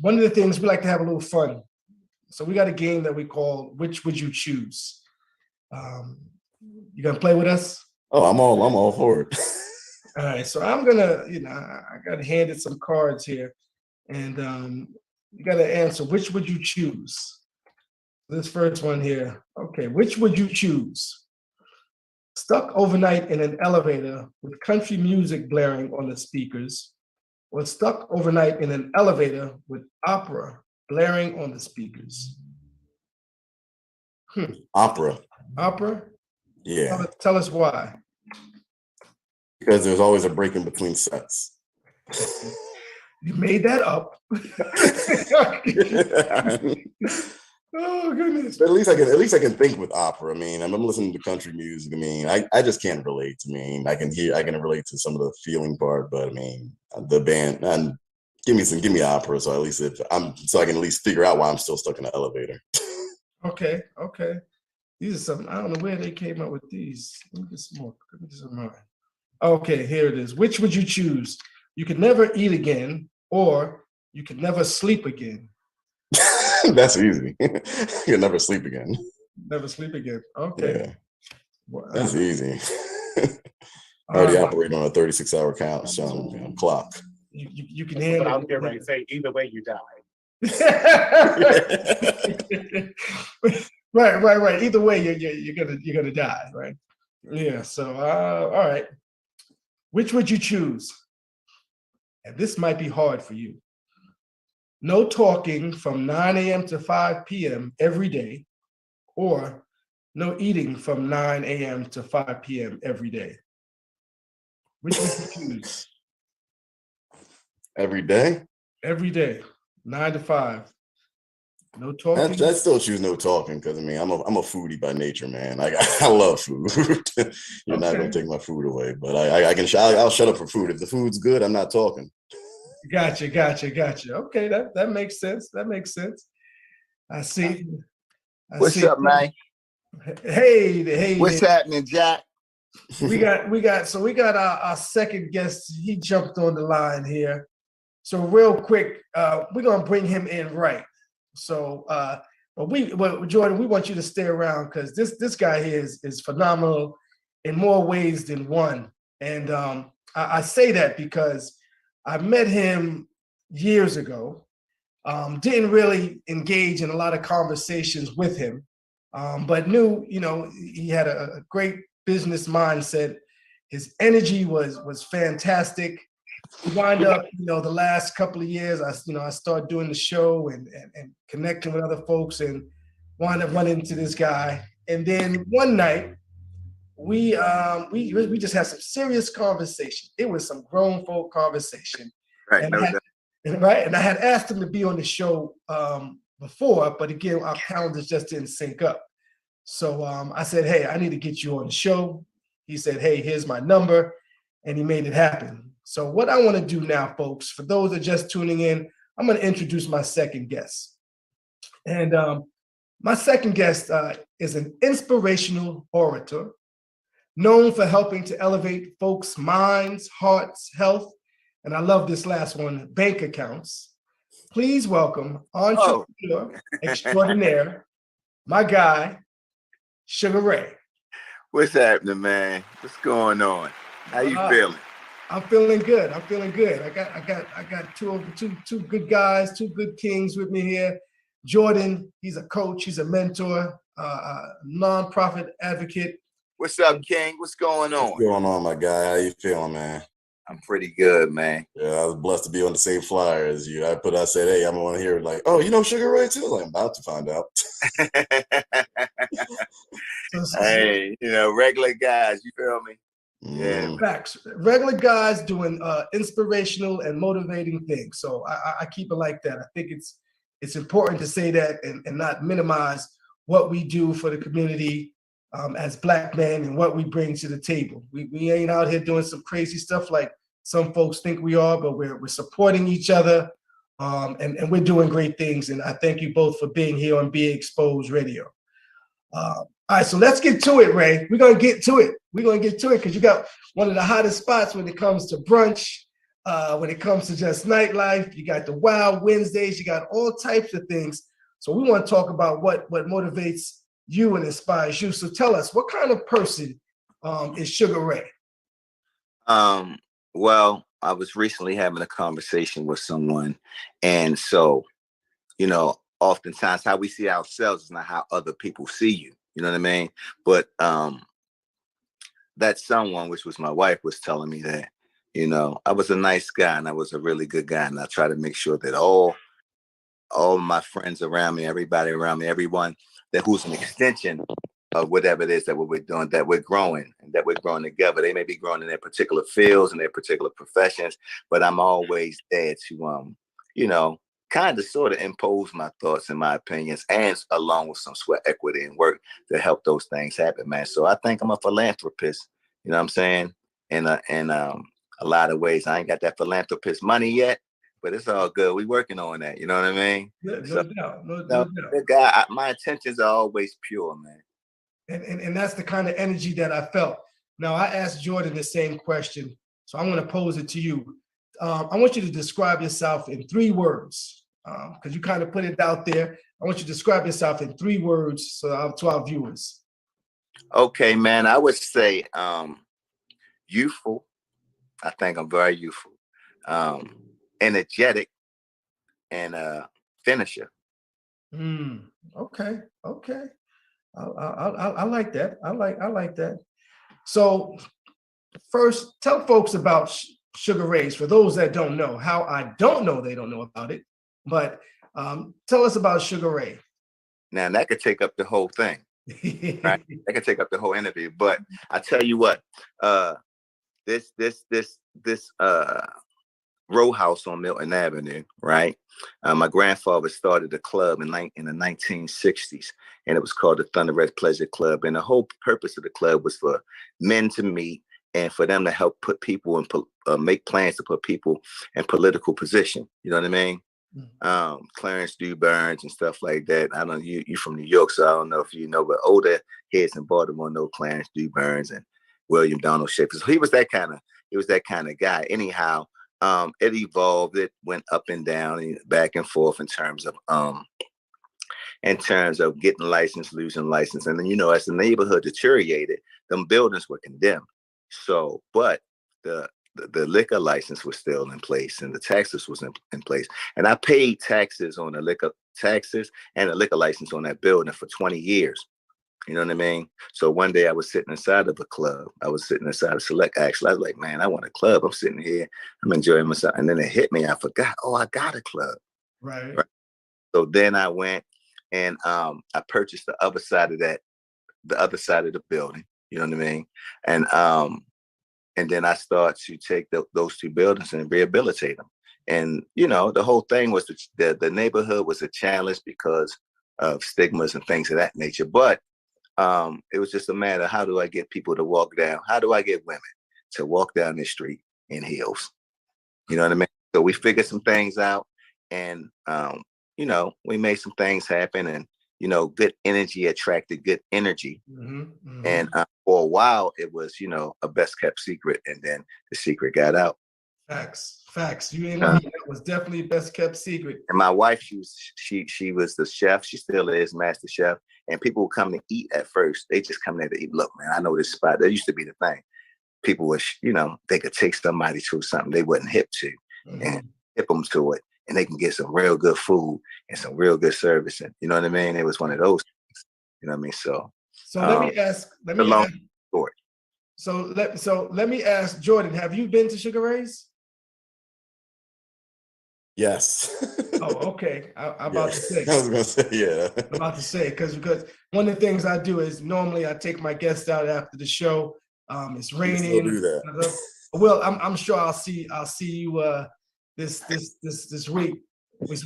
One of the things, we like to have a little fun. So we got a game that we call Which Would You Choose? You gonna play with us? Oh, I'm all for it. All right, so I'm gonna, I got handed some cards here, and you got to answer which would you choose. This first one here. Okay, which would you choose? Stuck overnight in an elevator with country music blaring on the speakers, or stuck overnight in an elevator with opera blaring on the speakers? Opera. Opera? Yeah. Tell us why. Because there's always a break in between sets. You made that up. Oh goodness! But at least I can think with opera. I mean, I'm listening to country music. I mean, I just can't relate. I mean, I can relate to some of the feeling part, but I mean, the band, and give me opera. So at least I can at least figure out why I'm still stuck in the elevator. Okay. These are some. I don't know where they came up with these. Let me get some more. Okay, here it is. Which would you choose? You could never eat again, or you could never sleep again. That's easy. You'll never sleep again. Never sleep again. Okay. Yeah. Wow. That's easy. I already operate on a 36-hour count, clock. You can handle it. But I was getting ready to say, either way, you die. Right. Either way, you're gonna die, right? Yeah. So, all right. Which would you choose? And this might be hard for you. No talking from 9 a.m. to 5 p.m. every day, or no eating from 9 a.m. to 5 p.m. every day. Which would you choose? Every day? Every day, 9 to 5. No talking. I still choose no talking because I mean I'm a foodie by nature, man. I love food. You're not gonna Okay. take my food away, but I'll shut up for food. If the food's good, I'm not talking. Gotcha. Okay, that makes sense. That makes sense. I see. What's up, man? Hey. What's happening, Jack? We got our second guest. He jumped on the line here. So real quick, we're gonna bring him in right. So but Jordan, we want you to stay around because this guy here is phenomenal in more ways than one. And I say that because I met him years ago. Didn't really engage in a lot of conversations with him, but knew, he had a great business mindset. His energy was fantastic. We wind up, the last couple of years, I started doing the show and connecting with other folks and wind up running into this guy. And then one night, we just had some serious conversation. It was some grown folk conversation. Right, And no doubt. And I had asked him to be on the show before, but again, our calendars just didn't sync up. So I said, hey, I need to get you on the show. He said, hey, here's my number. And he made it happen. So what I want to do now, folks, for those that are just tuning in, I'm going to introduce my second guest. And my second guest is an inspirational orator, known for helping to elevate folks' minds, hearts, health, and I love this last one, bank accounts. Please welcome entrepreneur extraordinaire, my guy, Sugar Ray. What's happening, man? What's going on? How you feeling? I'm feeling good. I got two good guys, two good kings with me here. Jordan, he's a coach, he's a mentor, nonprofit advocate. What's up, King? What's going on? What's going on, my guy? How you feeling, man? I'm pretty good, man. Yeah, I was blessed to be on the same flyer as you. I said, hey, I'm on here like, oh, you know Sugar Ray too? Like, I'm about to find out. Hey, regular guys, you feel me? Yeah. Facts. Regular guys doing inspirational and motivating things. So I keep it like that. I think it's important to say that and not minimize what we do for the community as Black men and what we bring to the table. We ain't out here doing some crazy stuff like some folks think we are, but we're supporting each other and we're doing great things. And I thank you both for being here on Be Exposed Radio. All right, so let's get to it, Ray. We're going to get to it because you got one of the hottest spots when it comes to brunch, when it comes to just nightlife. You got the Wild Wednesdays. You got all types of things. So we want to talk about what motivates you and inspires you. So tell us, what kind of person is Sugar Ray? Well, I was recently having a conversation with someone, and so, oftentimes how we see ourselves is not how other people see you. You know what I mean? But that someone, which was my wife, was telling me that, I was a nice guy and I was a really good guy. And I try to make sure that all my friends around me, everybody around me, everyone who's an extension of whatever it is that we're doing, that we're growing and that we're growing together. They may be growing in their particular fields and their particular professions, but I'm always there to, kind of sort of impose my thoughts and my opinions, and along with some sweat equity and work to help those things happen, man. So I think I'm a philanthropist, you know what I'm saying? In a lot of ways. I ain't got that philanthropist money yet, but it's all good. We working on that, you know what I mean? No doubt. The guy, my intentions are always pure, man. And that's the kind of energy that I felt. Now, I asked Jordan the same question, so I'm going to pose it to you. I want you to describe yourself in 3 words, because you kind of put it out there. I want you to describe yourself in 3 words to our viewers. Okay, man. I would say youthful. I think I'm very youthful. Energetic and finisher. Okay. I like that. I like that. So first, tell folks about Sugar Ray's, for those that don't know. How I don't know they don't know about it, but tell us about Sugar Ray. Now that could take up the whole thing, right? That could take up the whole interview. But I tell you what, this row house on Milton Avenue, right? My grandfather started a club in the 1960s, and it was called the Thunder Red Pleasure Club. And the whole purpose of the club was for men to meet and for them to help put people in, make plans to put people in political position. You know what I mean? Clarence D. Burns and stuff like that. I don't you from New York, so I don't know if you know, but older heads in Baltimore know Clarence D. Burns and William Donald Schaefer. So he was that kind of guy. Anyhow, it evolved, it went up and down and back and forth in terms of getting licensed, losing license. And then, as the neighborhood deteriorated, them buildings were condemned. So, but the liquor license was still in place and the taxes was in place. And I paid taxes on the liquor taxes and the liquor license on that building for 20 years. You know what I mean? So one day I was sitting inside of a club. I was sitting inside of Select, actually. I was like, man, I want a club. I'm sitting here. I'm enjoying myself. And then it hit me. I forgot, I got a club. Right. So then I went and I purchased the other side of the building. You know what I mean? And then I start to take those two buildings and rehabilitate them. And, the whole thing was the neighborhood was a challenge because of stigmas and things of that nature. But it was just a matter of how do I get people to walk down? How do I get women to walk down the street in heels? You know what I mean? So we figured some things out and, we made some things happen and, good energy attracted good energy. Mm-hmm, mm-hmm. And for a while it was, a best kept secret. And then the secret got out. Facts. You ain't lying. That was definitely best kept secret. And my wife, she was the chef. She still is master chef. And people would come to eat at first. They just come there to eat. Look, man, I know this spot. That used to be the thing. People was, they could take somebody to something they wasn't hip to and hip them to it. And they can get some real good food and some real good service. And you know what I mean? It was one of those things. You know what I mean? So let me ask. Story. So let me ask Jordan, have you been to Sugar Ray's? Yes. Oh, okay. I'm about to say. I was gonna say, yeah. I'm about to say because one of the things I do is normally I take my guests out after the show. It's raining. You still do that. Well, I'm sure I'll see you this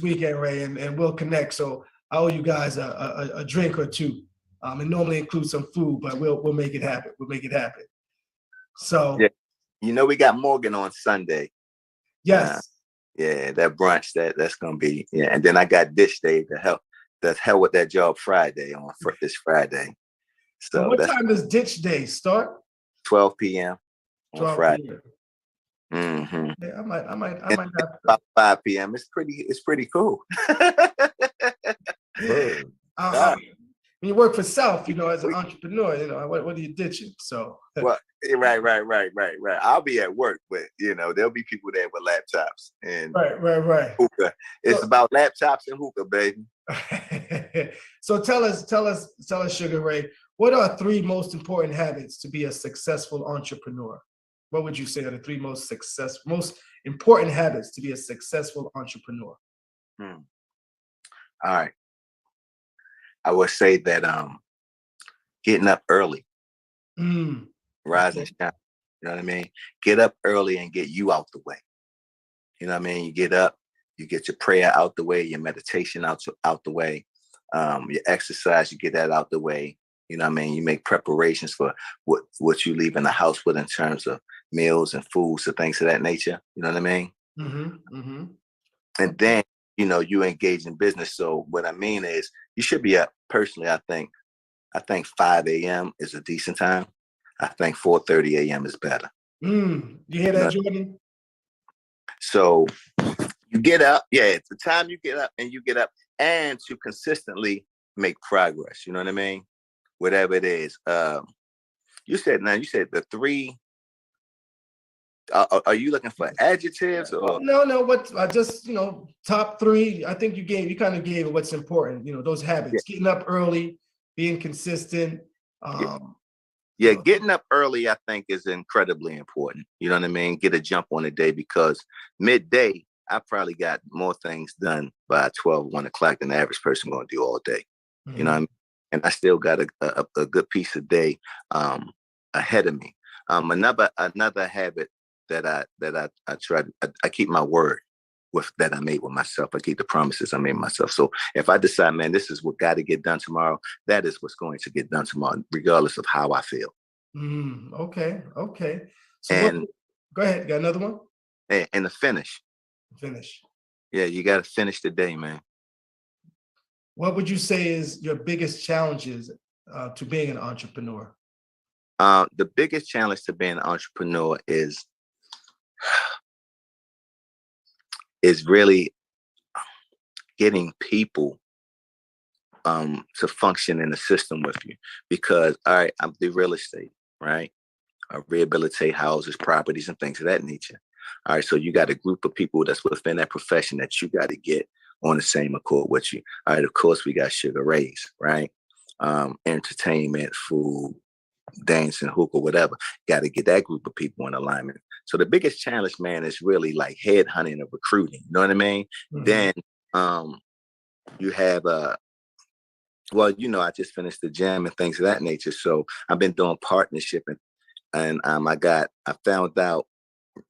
weekend, Ray, and we'll connect. So I owe you guys a drink or two. It normally includes some food, but we'll make it happen. We'll make it happen. So yeah. We got Morgan on Sunday. Yes. Yeah, that brunch that's gonna be and then I got Dish Day to help. That's hell with that job Friday on this Friday. So what time does Ditch Day start? 12 p.m. on 12 Friday. p.m. Mm-hmm. Yeah, I might have to. About 5 p.m. It's pretty cool. When you work for self, as an entrepreneur, what are you ditching? So well, right. I'll be at work, but there'll be people there with laptops and right. Hookah. It's about laptops and hookah, baby. So tell us, Sugar Ray, what are 3 most important habits to be a successful entrepreneur? What would you say are the 3 most important habits to be a successful entrepreneur? All right. I would say that getting up early, rise and shine. You know what I mean? Get up early and get you out the way. You know what I mean? You get up, you get your prayer out the way, your meditation out the way, your exercise, you get that out the way. You know what I mean? You make preparations for what you leave in the house with in terms of meals and foods and things of that nature. You know what I mean? Mm-hmm. And then, you engage in business. So what I mean is you should be up personally. I think 5 a.m. is a decent time. I think 4:30 a.m. is better. You hear that, Jordan? So you get up. Yeah, it's the time you get up and to consistently make progress. You know what I mean? Whatever it is. You said the 3. Are you looking for adjectives or no? What just top 3? I think you kind of gave what's important. Those habits: getting up early, being consistent. Getting up early, I think, is incredibly important. You know what I mean? Get a jump on the day because midday, I probably got more things done by 12, 1 o'clock than the average person going to do all day. Mm-hmm. You know what I mean? And I still got a good piece of day ahead of me. Another habit I try. I keep my word that I made with myself. I keep the promises I made myself. So if I decide, man, this is what got to get done tomorrow, that is what's going to get done tomorrow, regardless of how I feel. Okay. So And go ahead. Got another one? And the finish. Finish. Yeah, you got to finish the day, man. What would you say is your biggest challenges to being an entrepreneur? The biggest challenge to being an entrepreneur is really getting people to function in the system with you. Because, all right, I'm the real estate, right? I rehabilitate houses, properties, and things of that nature. All right, so you got a group of people that's within that profession that you got to get on the same accord with you. All right, of course, we got Sugar Rays, right? Entertainment, food, dancing, hookah, whatever. Got to get that group of people in alignment. So the biggest challenge, man, is really like headhunting and recruiting. You know what I mean? Mm-hmm. Then you have well, you know, I just finished the gym and things of that nature. So I've been doing partnership and I found out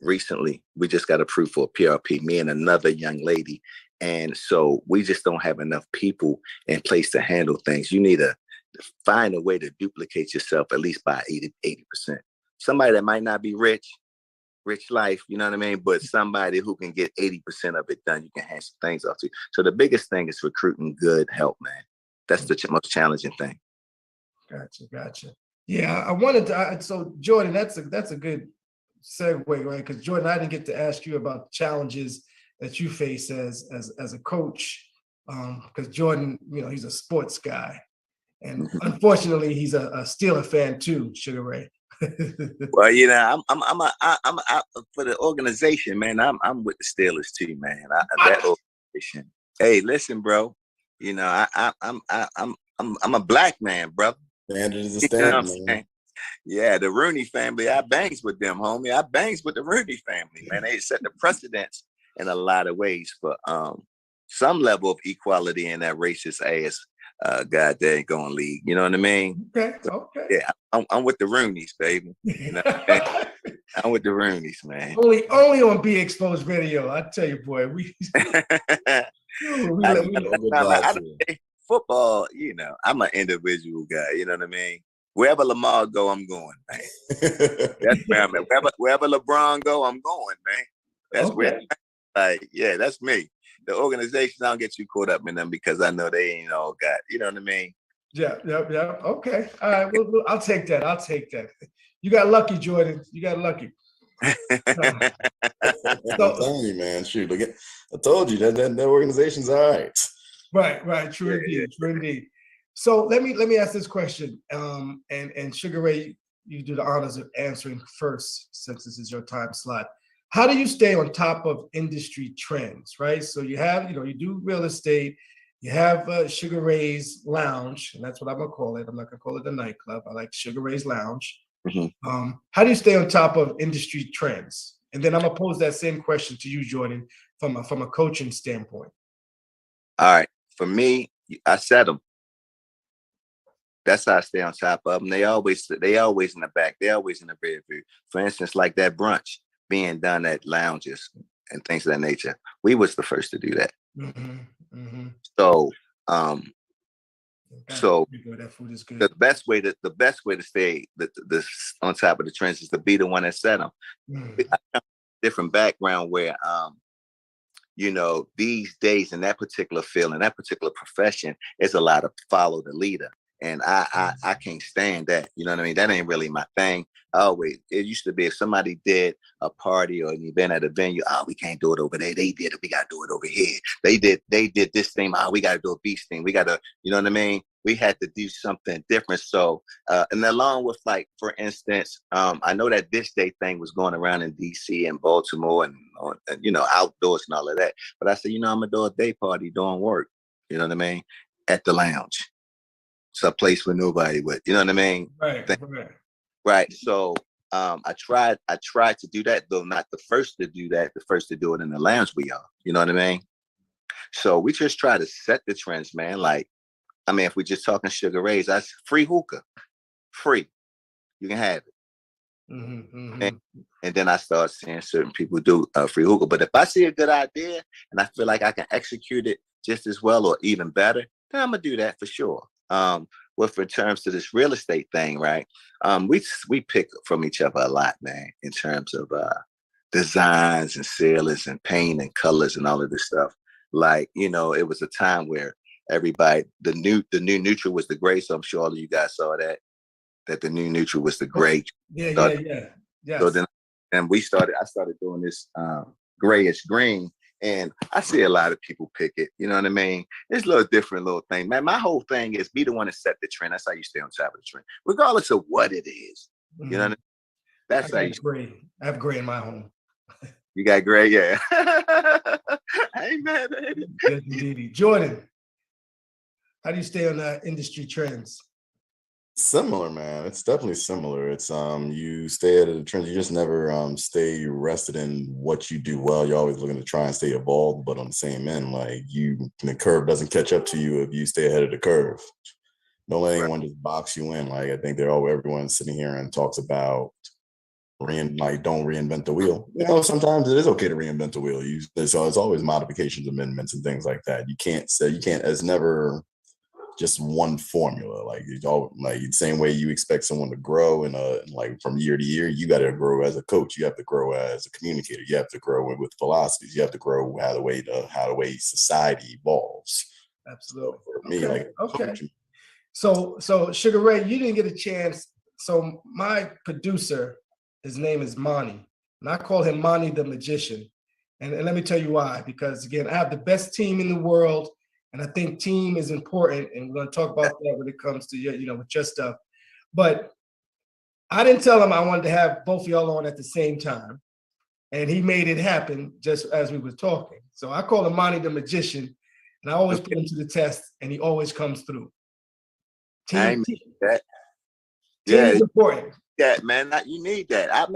recently we just got approved for a PRP, me and another young lady. And so we just don't have enough people in place to handle things. You need to find a way to duplicate yourself at least by 80%. Somebody that might not be rich life, you know what I mean? But somebody who can get 80% of it done, you can hand some things off to. So the biggest thing is recruiting good help, man. That's the most challenging thing. Gotcha. Yeah, I wanted to. So Jordan, that's a good segue, right? Because Jordan, I didn't get to ask you about challenges that you face as a coach, because Jordan, you know, he's a sports guy, and unfortunately, he's a Steeler fan too, Sugar Ray. Well, you know, I'm for the organization, man. I'm with the Steelers too, man. That organization. Hey, listen, bro. You know, I'm a black man, brother. Standard is a standard, man. Yeah, the Rooney family, I bangs with them, homie. I bangs with the Rooney family, man. They set the precedence in a lot of ways for some level of equality in that racist ass goddamn going league. You know what I mean? Okay. Yeah, I'm with the Rooneys, baby. You know what I mean? I'm with the Rooneys, man. Only on Be Exposed Radio. I tell you, boy, football, you know, I'm an individual guy. You know what I mean? Wherever Lamar go, I'm going, man. That's where I'm at. Wherever LeBron go, I'm going, man. That's where, like, yeah, that's me. The organization, I don't get too caught up in them because I know they ain't all got, you know what I mean? Yeah. Okay. All right. Well, I'll take that. You got lucky, Jordan. You got lucky. I'm telling you, man. Shoot, look, I told you that organization's all right. Right. True indeed. So let me ask this question. And Sugar Ray, you do the honors of answering first, since this is your time slot. How do you stay on top of industry trends, right? So you have, you do real estate, you have Sugar Ray's Lounge, and that's what I'm gonna call it. I'm not gonna call it a nightclub. I like Sugar Ray's Lounge. Mm-hmm. How do you stay on top of industry trends? And then I'm gonna pose that same question to you, Jordan, from a coaching standpoint. All right, for me, I set them. That's how I stay on top of them. They always in the back. They always in the rear view. For instance, like that brunch being done at lounges and things of that nature. We was the first to do that. Mm-hmm. So, that food is good. The best way to stay on top of the trends is to be the one that set them. Different background where, these days in that particular field, in that particular profession, it's a lot of follow the leader. And I can't stand that. You know what I mean? That ain't really my thing. It used to be if somebody did a party or an event at a venue, we can't do it over there. They did it. We got to do it over here. They did this thing. We got to do a beach thing. We got to, you know what I mean? We had to do something different. So, and along with, like, for instance, I know that this day thing was going around in DC and Baltimore and outdoors and all of that. But I said, I'm going to do a day party doing work. You know what I mean? At the lounge. It's a place where nobody would, you know what I mean? Right. So I tried to do that, though not the first to do that. The first to do it in the lounge we are. You know what I mean? So we just try to set the trends, man. Like, I mean, if we're just talking Sugar Rays, that's free hookah. Free. You can have it. And then I start seeing certain people do free hookah. But if I see a good idea and I feel like I can execute it just as well or even better, then I'm gonna do that for sure. With in terms to this real estate thing, right? We pick from each other a lot, man, in terms of designs and ceilings and paint and colors and all of this stuff. Like, you know, it was a time where everybody, the new neutral was the gray. So I'm sure all of you guys saw that the new neutral was the gray. Yeah. Yes. So then, and I started doing this grayish green, and I see a lot of people pick it. You know what I mean? It's a little different little thing, man. My whole thing is be the one to set the trend. That's how you stay on top of the trend, regardless of what it is. You know what I mean? That's how you. Gray. I have gray in my home. You got gray, yeah. Hey man. Yes, indeed. Jordan, how do you stay on the industry trends? Similar, man. It's definitely similar. It's you stay at the trends. You just never stay rested in what you do well. You're always looking to try and stay evolved, but on the same end, like the curve doesn't catch up to you if you stay ahead of the curve. Don't let anyone just box you in. Like I think everyone's sitting here and talks about don't reinvent the wheel. You know, sometimes it is okay to reinvent the wheel. So it's always modifications, amendments, and things like that. You can't. It's never just one formula. Like it's all like the same way you expect someone to grow and like from year to year, you got to grow as a coach. You have to grow as a communicator. You have to grow with philosophies. You have to grow how the way society evolves. Absolutely. So for me, like coaching. So Sugar Ray, you didn't get a chance. So my producer, his name is Monty, and I call him Monty the Magician. And let me tell you why. Because again, I have the best team in the world. And I think team is important, and we're going to talk about that when it comes to with your stuff. But I didn't tell him I wanted to have both of y'all on at the same time, and he made it happen just as we were talking. So I call him Monty the Magician, and I always put him to the test, and he always comes through. Team is important. Yeah, man, you need that. I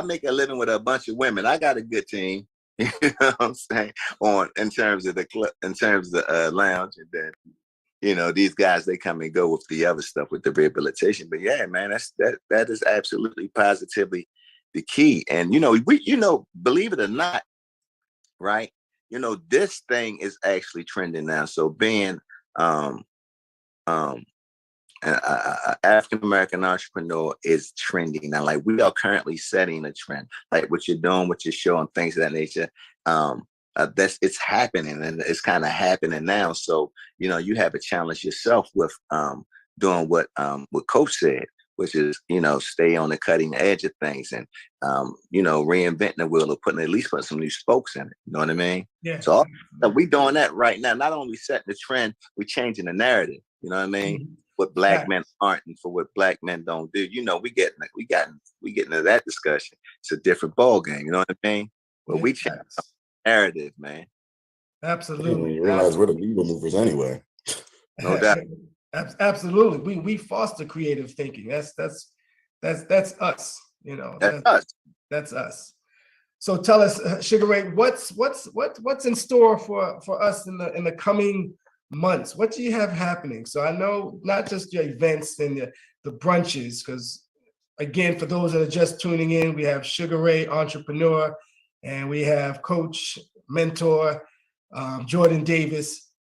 make a living with a bunch of women. I got a good team. You know what I'm saying? In terms of the club, in terms of the lounge, and then these guys, they come and go with the other stuff with the rehabilitation. But yeah, man, that is absolutely positively the key. And believe it or not, right? This thing is actually trending now. So being an African-American entrepreneur is trending now. Like we are currently setting a trend, like what you're doing, what you're showing, things of that nature. It's happening, and it's kind of happening now. So, you have a challenge yourself with doing what Coach said, which is, stay on the cutting edge of things and, reinventing the wheel or putting some new spokes in it. You know what I mean? Yeah. So we doing that right now. Not only setting the trend, we're changing the narrative. You know what I mean? Mm-hmm. What black men aren't and for what black men don't do. We getting into that discussion. It's a different ball game. You know what I mean? But we change the narrative, man. Absolutely. You realize we're the needle movers anyway. No doubt. Absolutely. We foster creative thinking. That's us. That's us. That's us. So tell us, Sugar Ray, what's in store for us in the coming months? What do you have happening? So I know not just your events and the brunches, because again, for those that are just tuning in, we have Sugar Ray, entrepreneur, and we have coach, mentor, Jordan Davis.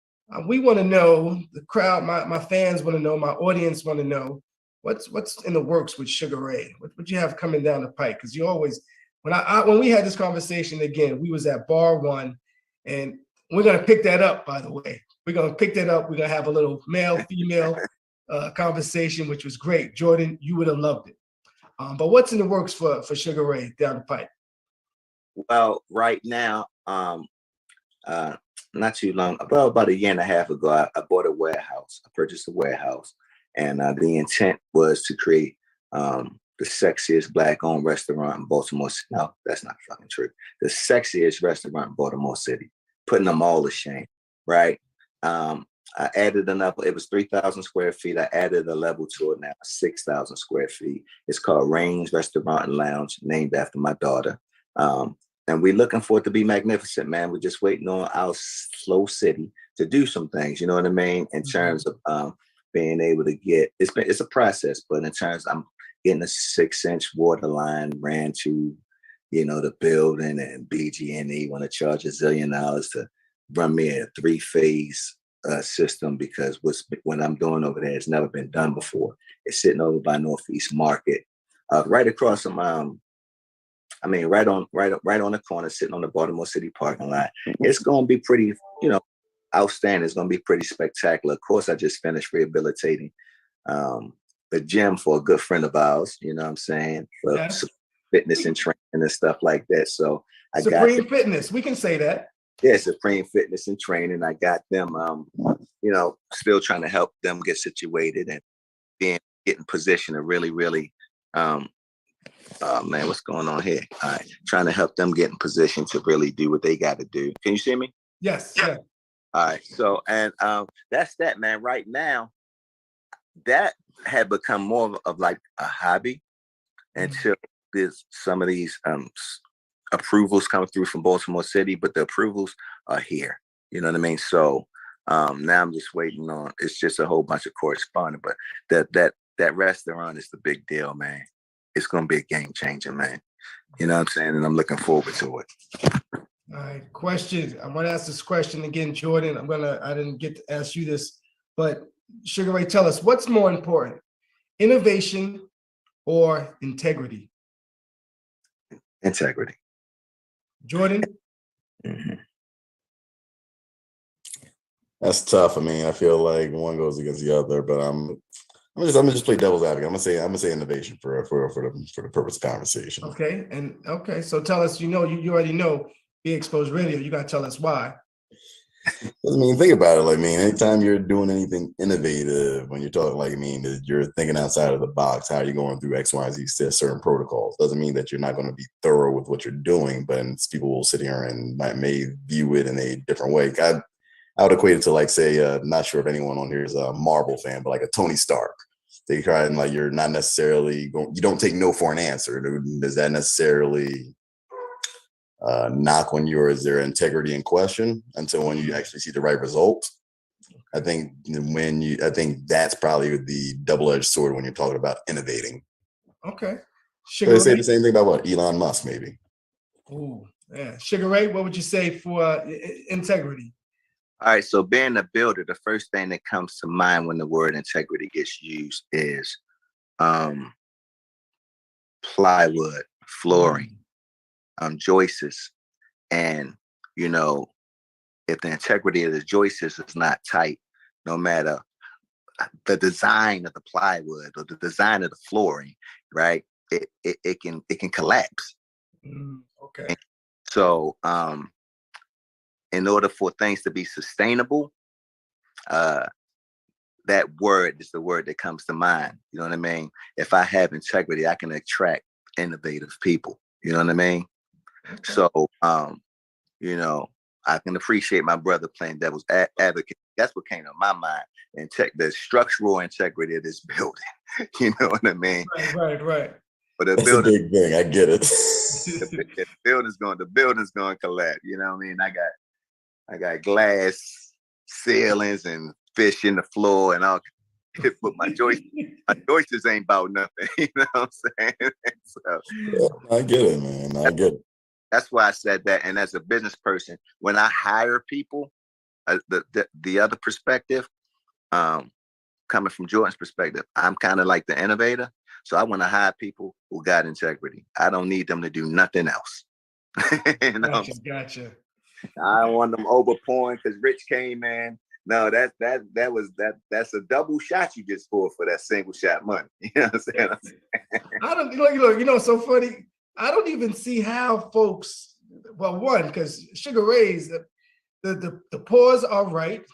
We want to know, the crowd, my fans want to know, my audience want to know, what's in the works with Sugar Ray? What you have coming down the pike? Because you always, when we had this conversation again, we was at Bar One, and we're going to pick that up, by the way. We're going to pick that up. We're going to have a little male-female conversation, which was great. Jordan, you would have loved it. But what's in the works for Sugar Ray down the pipe? Well, right now, not too long, about a year and a half ago, I bought a warehouse. I purchased a warehouse. And the intent was to create the sexiest Black-owned restaurant in Baltimore City. No, that's not fucking true. The sexiest restaurant in Baltimore City, putting them all to shame, right? I added another, it was 3,000 square feet. I added a level to it now, 6,000 square feet. It's called Rain's Restaurant and Lounge, named after my daughter. And we're looking for it to be magnificent, man. We're just waiting on our slow city to do some things, you know what I mean? In terms of being able to get, it's a process, but in terms, getting a 6-inch water line ran to, the building, and BG&E want to charge $1 zillion to run me a 3-phase system, because what I'm doing over there has never been done before. It's sitting over by Northeast Market, right across from right on the corner, sitting on the Baltimore City parking lot. It's going to be pretty, outstanding. It's going to be pretty spectacular. Of course, I just finished rehabilitating the gym for a good friend of ours, you know what I'm saying, for fitness and training and stuff like that. So I Supreme Fitness, we can say that. Yeah, Supreme Fitness and Training. I got them, still trying to help them get situated and get in position to really, really, man, what's going on here? All right, trying to help them get in position to really do what they got to do. Can you see me? Yes. Yeah. All right. So, and that's that, man. Right now, that had become more of like a hobby until there's some of these approvals come through from Baltimore City, but the approvals are here. You know what I mean? So now I'm just waiting on. It's just a whole bunch of correspondence, but that restaurant is the big deal, man. It's gonna be a game changer, man. You know what I'm saying? And I'm looking forward to it. All right, question. I want to ask this question again, Jordan. I didn't get to ask you this, but Sugar Ray, tell us, what's more important, innovation or integrity? Integrity. Jordan? Mm-hmm. That's tough. I mean, I feel like one goes against the other, but I'm gonna just play devil's advocate. I'm gonna say innovation for the purpose of conversation. Okay. So tell us, you already know Be Exposed Radio. You gotta tell us why. I mean, think about it. Anytime you're doing anything innovative, when you're talking, you're thinking outside of the box. How are you going through X, Y, and Z certain protocols? Doesn't mean that you're not going to be thorough with what you're doing, but people will sit here and may view it in a different way. I would equate it to say, not sure if anyone on here is a Marvel fan, but like a Tony Stark. They try and you're not necessarily you don't take no for an answer. Does that necessarily knock on their integrity in question until when you actually see the right result? I think that's probably the double-edged sword when you're talking about innovating. Okay. So they say the same thing about what? Elon Musk, maybe. Ooh, yeah. Sugar Ray, what would you say for integrity? All right. So being a builder, the first thing that comes to mind when the word integrity gets used is plywood, flooring, joists. And, if the integrity of the joists is not tight, no matter the design of the plywood or the design of the flooring, right, it can collapse. Okay. And so in order for things to be sustainable, that word is the word that comes to mind. You know what I mean? If I have integrity, I can attract innovative people. You know what I mean? Okay. So, I can appreciate my brother playing devil's advocate. That's what came to my mind. And the structural integrity of this building. You know what I mean? Right. But that's a big thing. I get it. The building's going to collapse. You know what I mean? I got glass ceilings and fish in the floor and all. But my joists ain't about nothing. You know what I'm saying? So, yeah, I get it, man. I get it. That's why I said that. And as a business person, when I hire people, the other perspective, coming from Jordan's perspective, I'm kind of like the innovator. So I want to hire people who got integrity. I don't need them to do nothing else. Gotcha. I don't want them overpouring because Rich came in. No, that's a double shot you just scored for that single shot money. You know what I'm saying? I don't, so funny. I don't even see how folks, well, one, because Sugar Ray's, the pause are right.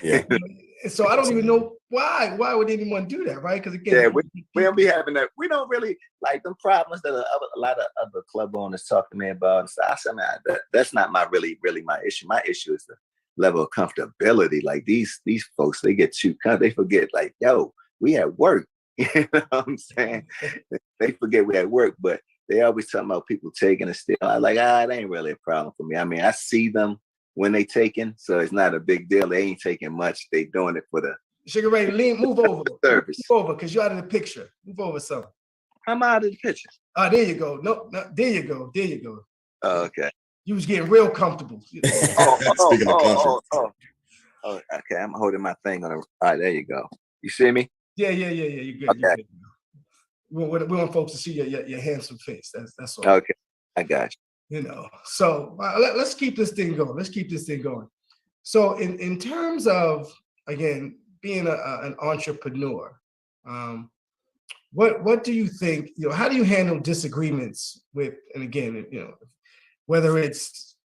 Yeah. So I don't even know why would anyone do that, right? Because again, we don't be having that. We don't really like them problems that a lot of other club owners talk to me about. And so I said, man, that's not really my issue. My issue is the level of comfortability. Like these folks, they get too they forget like, yo, we at work. You know what I'm saying? They forget we at work, but they always talking about people taking a steal. I'm like, it ain't really a problem for me. I mean, I see them when they taking, so it's not a big deal. They ain't taking much. They doing it for the Sugar Ray, move over. service. Move over, because you're out of the picture. Move over some. I'm out of the picture. There you go. No, there you go. There you go. Okay. You was getting real comfortable. Speaking of comfort. Oh, okay. I'm holding my thing on. All right, there you go. You see me? Yeah. You're good. Okay. You're good. We want folks to see your handsome face. That's all. Okay. I got you. You know. So let's keep this thing going. So in terms of, again, being an entrepreneur, what do you think? How do you handle disagreements with? And again, whether it's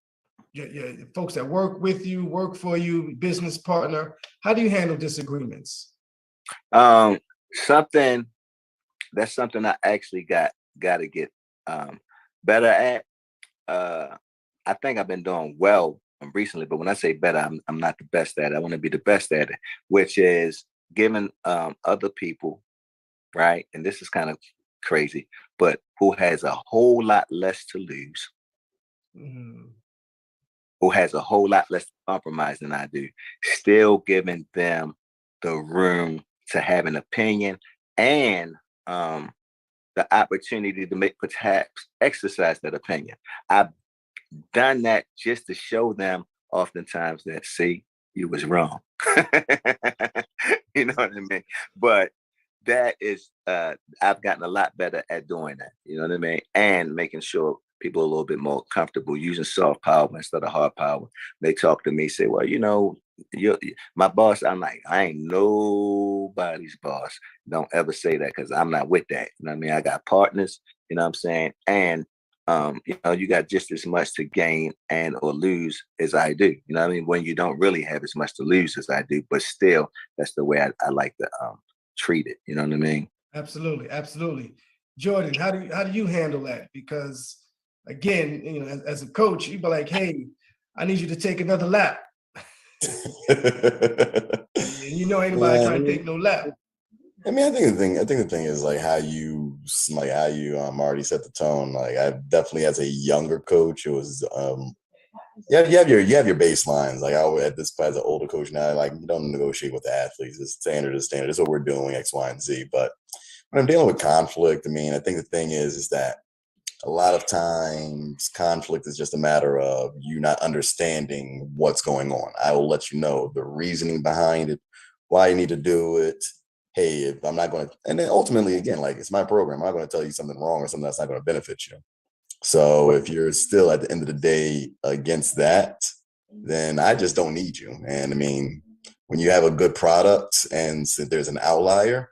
your folks that work with you, work for you, business partner, how do you handle disagreements? Something I actually got to get better at. I think I've been doing well recently, but when I say better, I'm not the best at it. I want to be the best at it, which is giving other people, right? And this is kind of crazy, but who has a whole lot less to lose, who has a whole lot less to compromise than I do, still giving them the room to have an opinion and the opportunity to perhaps exercise that opinion. I've done that just to show them oftentimes that, see, you was wrong. You know what I mean? But that is, I've gotten a lot better at doing that. You know what I mean? And making sure people are a little bit more comfortable using soft power instead of hard power. They talk to me, say, well, you're my boss. I'm like, I ain't nobody's boss. Don't ever say that, because I'm not with that. You know what I mean? I got partners, you know what I'm saying? And you got just as much to gain and or lose as I do. You know what I mean? When you don't really have as much to lose as I do, but still, that's the way I like to treat it. You know what I mean? Absolutely. Jordan, how do you handle that? Because again, as a coach, you'd be like, hey, I need you to take another lap. And anybody trying to take no lap. I mean, I think the thing is like how you already set the tone. Like, I definitely, as a younger coach, it was you have your baselines. Like, at this point, as an older coach now, like, you don't negotiate with the athletes. It's standard is standard. It's what we're doing, X, Y, and Z. But when I'm dealing with conflict, I mean, I think the thing is that a lot of times conflict is just a matter of you not understanding what's going on. I will let you know the reasoning behind it, why you need to do it. Hey, if I'm not going to, and then ultimately, again, like, it's my program. I'm not going to tell you something wrong or something that's not going to benefit you. So if you're still at the end of the day against that, then I just don't need you. And I mean, when you have a good product and there's an outlier,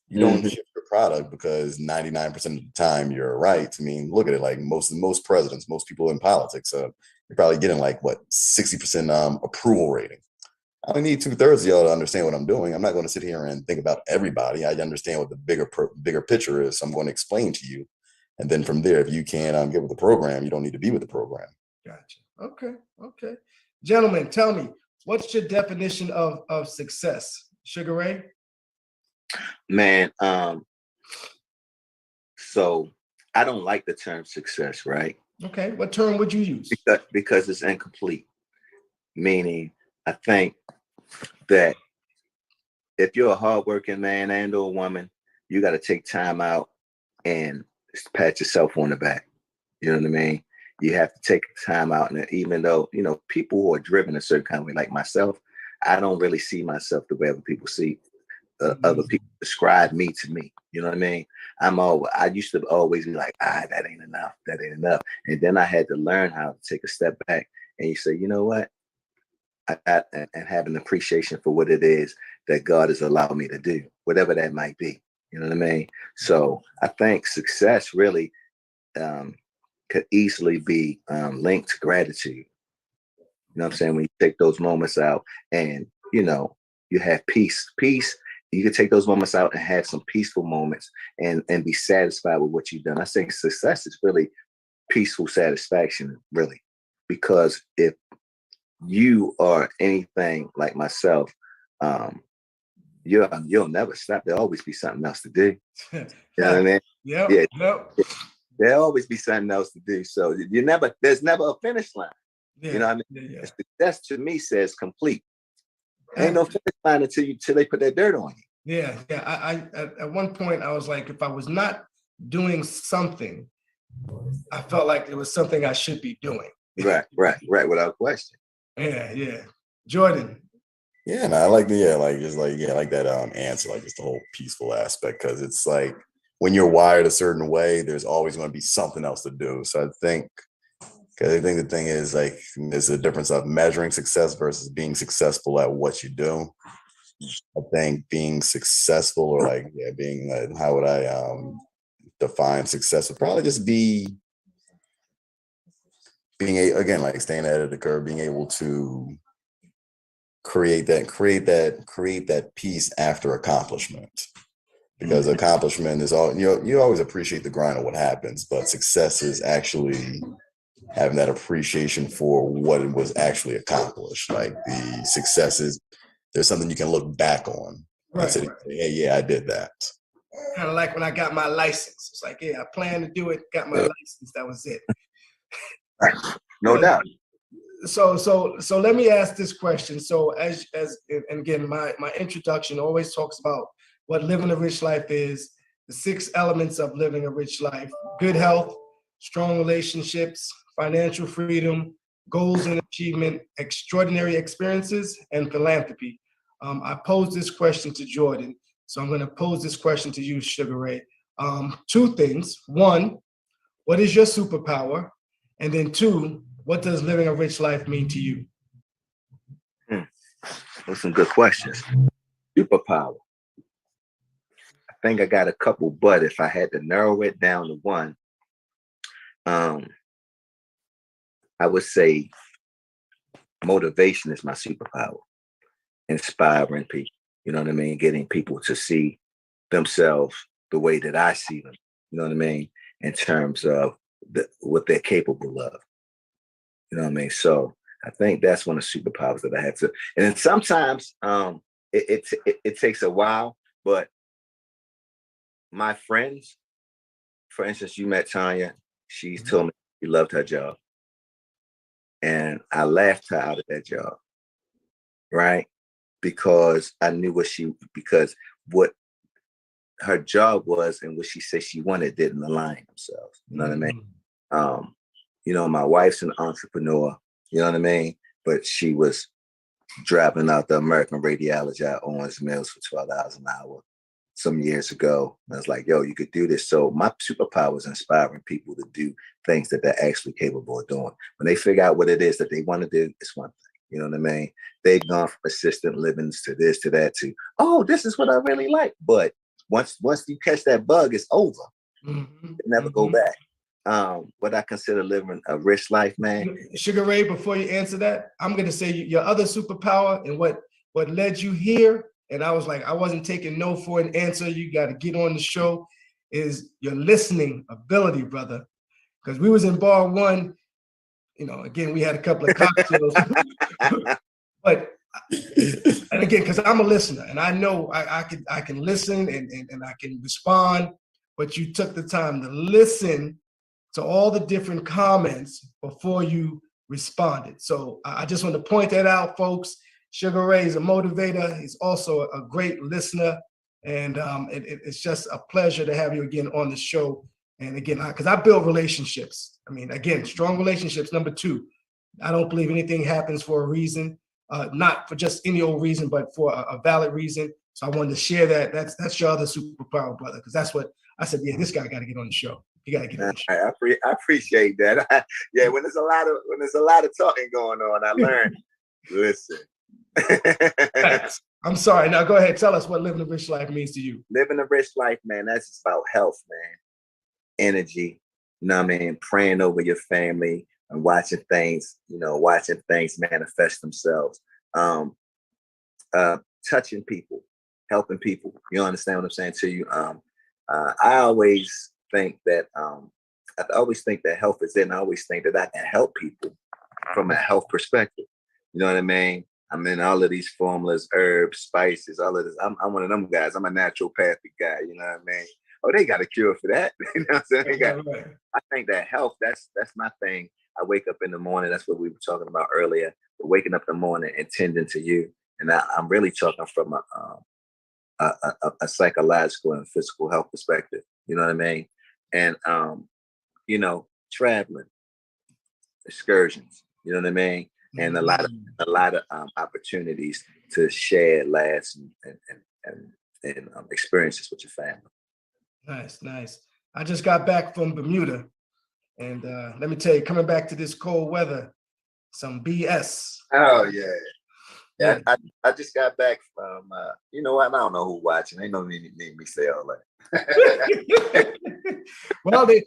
you don't ship your product because 99% of the time you're right. I mean, look at it, like most presidents, most people in politics, you're probably getting like 60% approval rating. I only need 2/3 of y'all to understand what I'm doing. I'm not going to sit here and think about everybody. I understand what the bigger picture is. So I'm going to explain to you. And then from there, if you can't get with the program, you don't need to be with the program. Gotcha. Okay. Gentlemen, tell me, what's your definition of success? Sugar Ray? Man, so I don't like the term success, right? Okay. What term would you use? Because it's incomplete. Meaning, I think that if you're a hardworking man and or woman, you got to take time out and pat yourself on the back. You know what I mean? You have to take time out. And even though, people who are driven a certain kind of way, like myself, I don't really see myself the way other people see other people describe me to me. You know what I mean? I used to always be like, that ain't enough. And then I had to learn how to take a step back and you say, you know what? I got, and have an appreciation for what it is that God has allowed me to do, whatever that might be. You know what I mean? So I think success really could easily be linked to gratitude. You know what I'm saying? When you take those moments out and, you have peace, you can take those moments out and have some peaceful moments and be satisfied with what you've done. I think success is really peaceful satisfaction, really, because if you are anything like myself, you'll never stop. There'll always be something else to do. You know what I mean? Yep. There'll always be something else to do. So there's never a finish line. Yeah. You know what I mean? Yeah. Success to me says complete. Ain't no finish line until they put that dirt on you. Yeah. I at one point I was like, if I was not doing something, I felt like it was something I should be doing. Right, without question. Yeah. Jordan. Yeah, and I like I like that answer, like just the whole peaceful aspect, because it's like when you're wired a certain way, there's always going to be something else to do. So I think the thing is, like, there's a difference of measuring success versus being successful at what you do. I think being successful, or being how would I define success, would probably just be again, like staying ahead of the curve, being able to create that peace after accomplishment, because accomplishment is all, you always appreciate the grind of what happens, but success is actually having that appreciation for what it was actually accomplished. Like the successes, there's something you can look back on and say, hey, yeah, I did that. Kind of like when I got my license. It's like, yeah, I planned to do it, got my license, that was it. No doubt. So let me ask this question. So as and again, my introduction always talks about what living a rich life is, the 6 elements of living a rich life: good health, strong relationships, financial freedom, goals and achievement, extraordinary experiences, and philanthropy. I posed this question to Jordan, so I'm going to pose this question to you, Sugar Ray. 2 things. 1, what is your superpower? And then 2, what does living a rich life mean to you? Those some good questions. Superpower. I think I got a couple, but if I had to narrow it down to one, I would say motivation is my superpower. Inspiring people, you know what I mean? Getting people to see themselves the way that I see them, you know what I mean? In terms of what they're capable of, you know what I mean? So I think that's one of the superpowers that I have to. And then sometimes it takes a while, but my friends, for instance, you met Tanya, she told me she loved her job. And I laughed her out of that job, right? Because I knew because what her job was and what she said she wanted didn't align themselves. You know what I mean? My wife's an entrepreneur, you know what I mean? But she was driving out the American radiology at Owens Mills for $12 an hour some years ago. And I was like, yo, you could do this. So my superpower is inspiring people to do things that they're actually capable of doing. When they figure out what it is that they want to do, it's one thing. You know what I mean? They've gone from assistant livings to this, to that, to, oh, this is what I really like. But once you catch that bug, it's over. They never go back. What I consider living a rich life, man. Sugar Ray, before you answer that, I'm going to say your other superpower and what led you here, and I was like, I wasn't taking no for an answer. You got to get on the show, is your listening ability, brother. Because we was in bar 1, again, we had a couple of cocktails, but, and again, because I'm a listener and I know I can listen and I can respond, but you took the time to listen to all the different comments before you responded. So I just want to point that out, folks. Sugar Ray is a motivator. He's also a great listener. And it's just a pleasure to have you again on the show. And again, because I build relationships. I mean, again, strong relationships. Number 2, I don't believe anything happens for a reason, not for just any old reason, but for a valid reason. So I wanted to share that. That's your other superpower, brother, because that's what I said. Yeah, this guy got to get on the show. You got to get on the show. I appreciate that. Yeah, when there's a lot of talking going on, I learn. Listen. I'm sorry. Now go ahead. Tell us what living a rich life means to you. Living a rich life, man, that's just about health, man. Energy, you know what I mean? Praying over your family and watching things manifest themselves. Touching people, helping people. You understand what I'm saying to you? I always think that health is it, and I always think that I can help people from a health perspective. You know what I mean? I'm in all of these formulas, herbs, spices, all of this. I'm one of them guys. I'm a naturopathic guy. You know what I mean? Oh, they got a cure for that. You know what I'm saying? I think that health, that's my thing. I wake up in the morning. That's what we were talking about earlier. But waking up in the morning and tending to you. And I'm really talking from a psychological and physical health perspective. You know what I mean? and traveling, excursions. You know what I mean? And a lot of opportunities to share laughs and experiences with your family. Nice. I just got back from Bermuda, and let me tell you, coming back to this cold weather, some BS. Oh yeah. I just got back from you know what? I don't know who watching. Ain't no need me say all that. Well, we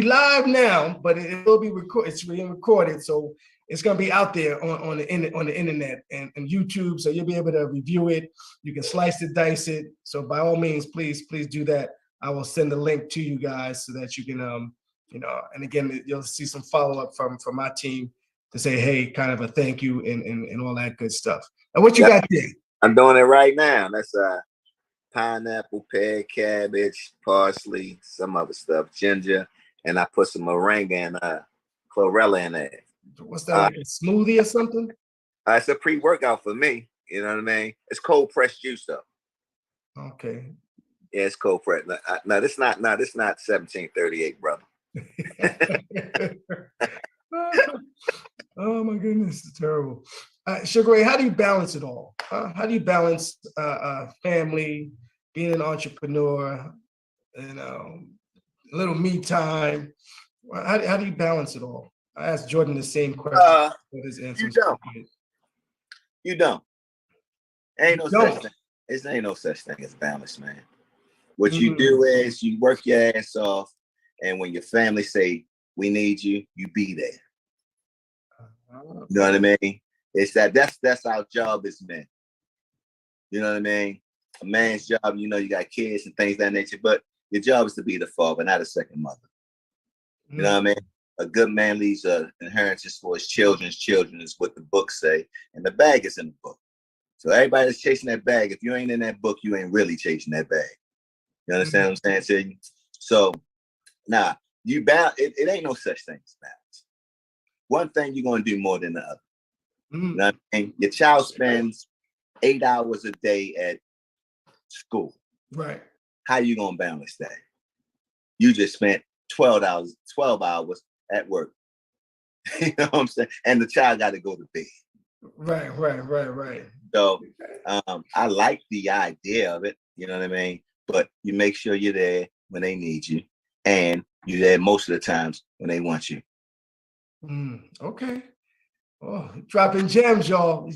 live now, but it will be recorded. It's being recorded, so it's going to be out there on the internet and YouTube. So you'll be able to review it. You can slice it, dice it. So by all means, please do that. I will send the link to you guys so that you can and again, you'll see some follow up from my team to say, hey, kind of a thank you and all that good stuff. And what you got there? I'm doing it right now. That's pineapple, pear, cabbage, parsley, some other stuff, ginger, and I put some moringa and chlorella in there. What's that, like a smoothie or something? It's a pre-workout for me. You know what I mean? It's cold pressed juice though. Okay. Yeah, it's cold pressed. No, this not 1738, brother. Oh my goodness, it's terrible. Sugar Ray, how do you balance it all? How do you balance family, being an entrepreneur, a little me time? How do you balance it all? I asked Jordan the same question. His answer You don't. Ain't no such thing. It ain't no such thing as balance, man. What you do is you work your ass off, and when your family say we need you, you be there. You know what I mean? It's that's our job as men. You know what I mean? A man's job, you got kids and things of that nature, but your job is to be the father, not a second mother. You know what I mean? A good man leaves an inheritance for his children's children, is what the books say, and the bag is in the book. So everybody that's chasing that bag, if you ain't in that book, you ain't really chasing that bag. You understand what I'm saying to you? So, you balance. It ain't no such thing as balance. One thing you're gonna do more than the other. You know what I mean? Your child spends 8 hours a day at school. Right. How you gonna balance that? You just spent 12 hours at work. You know what I'm saying? And the child got to go to bed. Right. So I like the idea of it, you know what I mean? But you make sure you're there when they need you, and you're there most of the times when they want you. Okay. Oh, dropping gems, y'all.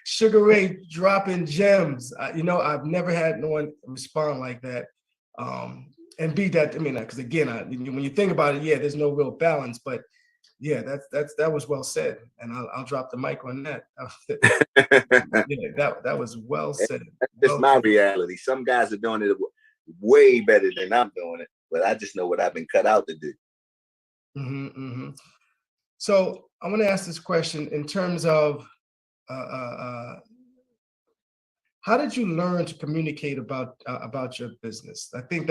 Sugar Ray dropping gems. I've never had no one respond like that. And be that, because again, when you think about it, there's no real balance, but yeah, that was well said, and I'll drop the mic on that. That was well said. That's my reality. Some guys are doing it way better than I'm doing it, but I just know what I've been cut out to do. So I want to ask this question in terms of how did you learn to communicate about your business? I think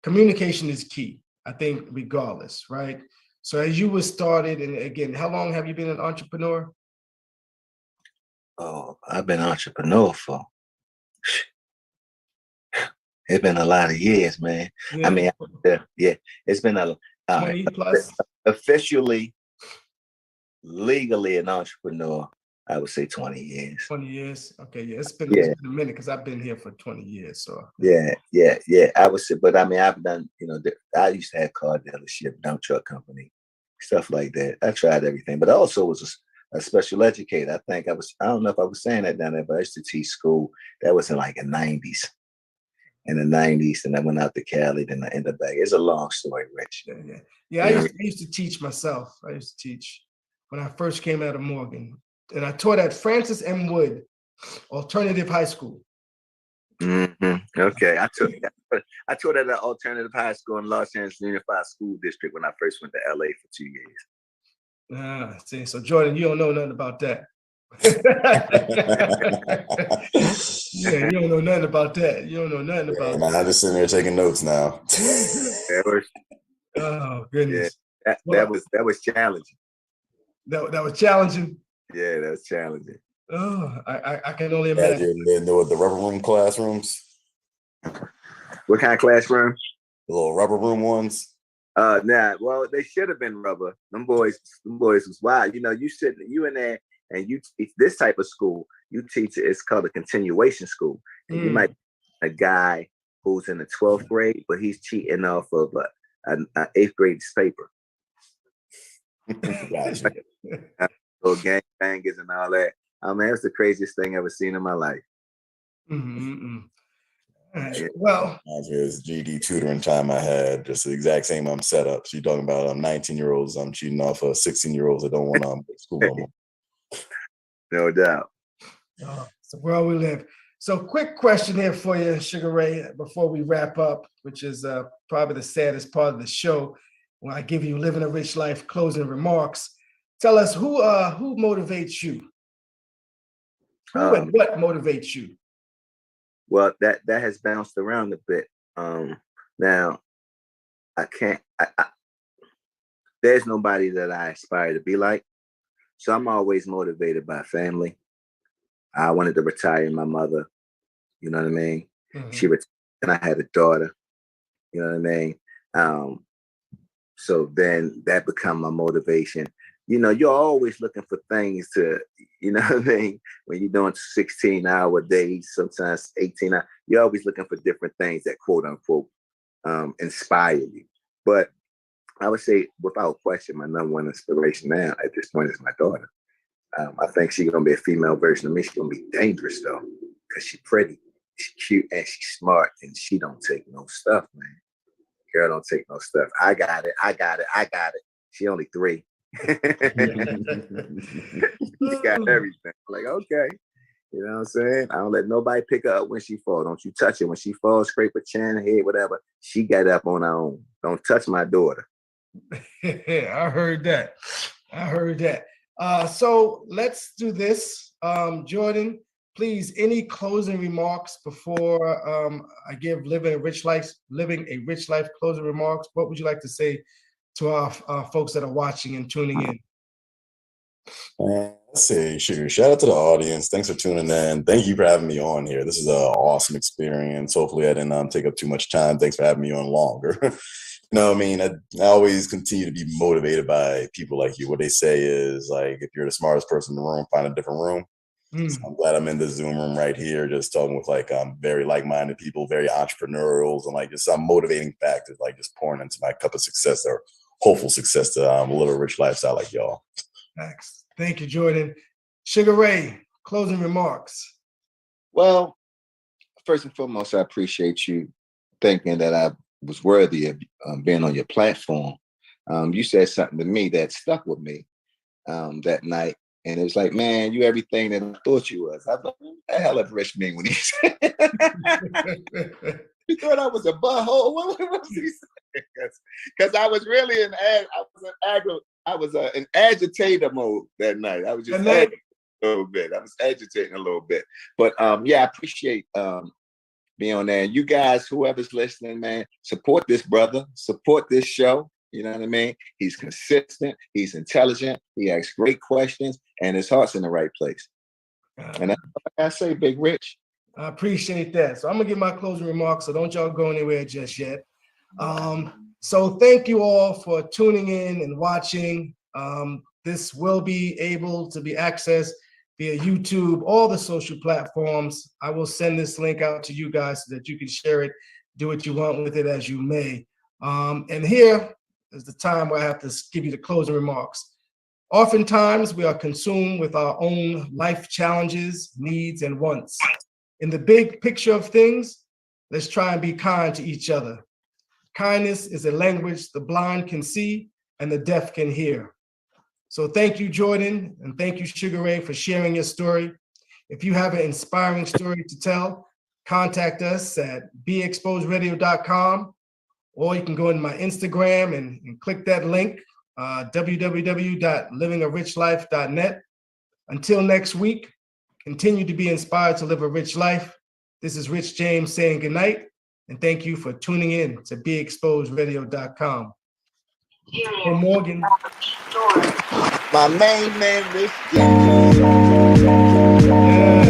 communication is key. I think regardless, right? So as you were started, and again, how long have you been an entrepreneur? Oh, I've been an entrepreneur for, it's been a lot of years, man. Yeah. I mean, it's been a 20 plus. Officially, legally an entrepreneur, I would say 20 years. 20 years. Okay, it's been a minute because I've been here for 20 years. So yeah. I would say, but I mean, I've done, I used to have car dealership, dump truck company, stuff like that. I tried everything, but I also was a special educator. I don't know if I was saying that down there, but I used to teach school. That was in like the 90s. In the 90s, and I went out to Cali, then I ended back. It's a long story, Rich. Yeah. I used to teach myself. I used to teach when I first came out of Morgan, and I taught at Francis M. Wood Alternative High School. Okay, I taught at an alternative high school in Los Angeles Unified School District when I first went to LA for 2 years. See, so Jordan, you don't know nothing about that. You don't know nothing about that. You don't know nothing about that. I'm just sitting there taking notes now. Oh goodness. Yeah, that was challenging. That was challenging. Yeah, that was challenging. Oh, I can only imagine. The rubber room classrooms. What kind of classroom? The little rubber room ones. Well, they should have been rubber. Them boys was wild. You know, you in there and you teach this type of school. You teach it. It's called a continuation school. And you might a guy who's in the 12th grade, but he's cheating off of an 8th grade's paper. Gotcha. Little gang bangers and all that. I mean, it's the craziest thing I've ever seen in my life. Well, it was GD tutoring time I had, just the exact same setup. So you're talking about 19-year-olds I'm cheating off of 16-year-olds that don't want to go to school no more. No doubt. It's the world we live. So quick question here for you, Sugar Ray, before we wrap up, which is probably the saddest part of the show, when I give you Living a Rich Life closing remarks. Tell us who motivates you? Who and what motivates you? Well, that has bounced around a bit. Now, there's nobody that I aspire to be like. So I'm always motivated by family. I wanted to retire my mother. You know what I mean? She retired and I had a daughter. You know what I mean? So then that become my motivation. You know, you're always looking for things to, you know what I mean? When you're doing 16-hour days, sometimes 18 hours, you're always looking for different things that quote unquote inspire you. But I would say without question, my number one inspiration now at this point is my daughter. I think she's going to be a female version of me. She's going to be dangerous though, because she's pretty, she's cute, and she's smart, and she don't take no stuff, man. Girl don't take no stuff. I got it. She only 3. She got everything. Like, okay. You know what I'm saying? I don't let nobody pick her up when she falls. Don't you touch her. When she falls, scrape her chin, head, whatever. She got up on her own. Don't touch my daughter. I heard that. So let's do this. Jordan, please, any closing remarks before I give Living a Rich Life closing remarks? What would you like to say to our folks that are watching and tuning in? Let's see, shout out to the audience. Thanks for tuning in. Thank you for having me on here. This is an awesome experience. Hopefully I didn't take up too much time. Thanks for having me on longer. You know what I mean? I always continue to be motivated by people like you. What they say is, like, if you're the smartest person in the room, find a different room. So I'm glad I'm in the Zoom room right here, just talking with very like-minded people, very entrepreneurials, and like just some motivating factors, like just pouring into my cup of success or hopeful success to live a rich lifestyle like y'all. Thanks. Thank you, Jordan. Sugar Ray, closing remarks. Well, first and foremost, I appreciate you thinking that I was worthy of being on your platform. You said something to me that stuck with me that night. And it was like, man, you everything that I thought you was. I thought, what the hell did Rich mean when he said you thought I was a butthole? What was he saying? Because I was really an agitator mode that night. I was just agitating a little bit. I was agitating a little bit. But yeah, I appreciate being on there. And you guys, whoever's listening, man, support this brother, support this show. You know what I mean? He's consistent. He's intelligent. He asks great questions, and his heart's in the right place. And that's what I say, Big Rich. I appreciate that. So I'm gonna give my closing remarks. So don't y'all go anywhere just yet. So thank you all for tuning in and watching. This will be able to be accessed via YouTube, all the social platforms. I will send this link out to you guys so that you can share it, do what you want with it as you may. And here is the time where I have to give you the closing remarks. Oftentimes, we are consumed with our own life challenges, needs, and wants. In the big picture of things, let's try and be kind to each other. Kindness is a language the blind can see and the deaf can hear. So thank you, Jordan, and thank you, Sugar Ray, for sharing your story. If you have an inspiring story to tell, contact us at beexposedradio.com. Or you can go in my Instagram and click that link, www.livingarich.life.net. Until next week, continue to be inspired to live a rich life. This is Rich James saying goodnight, and thank you for tuning in to beexposedradio.com. Oh, Morgan. My main man, Rich James. Yeah.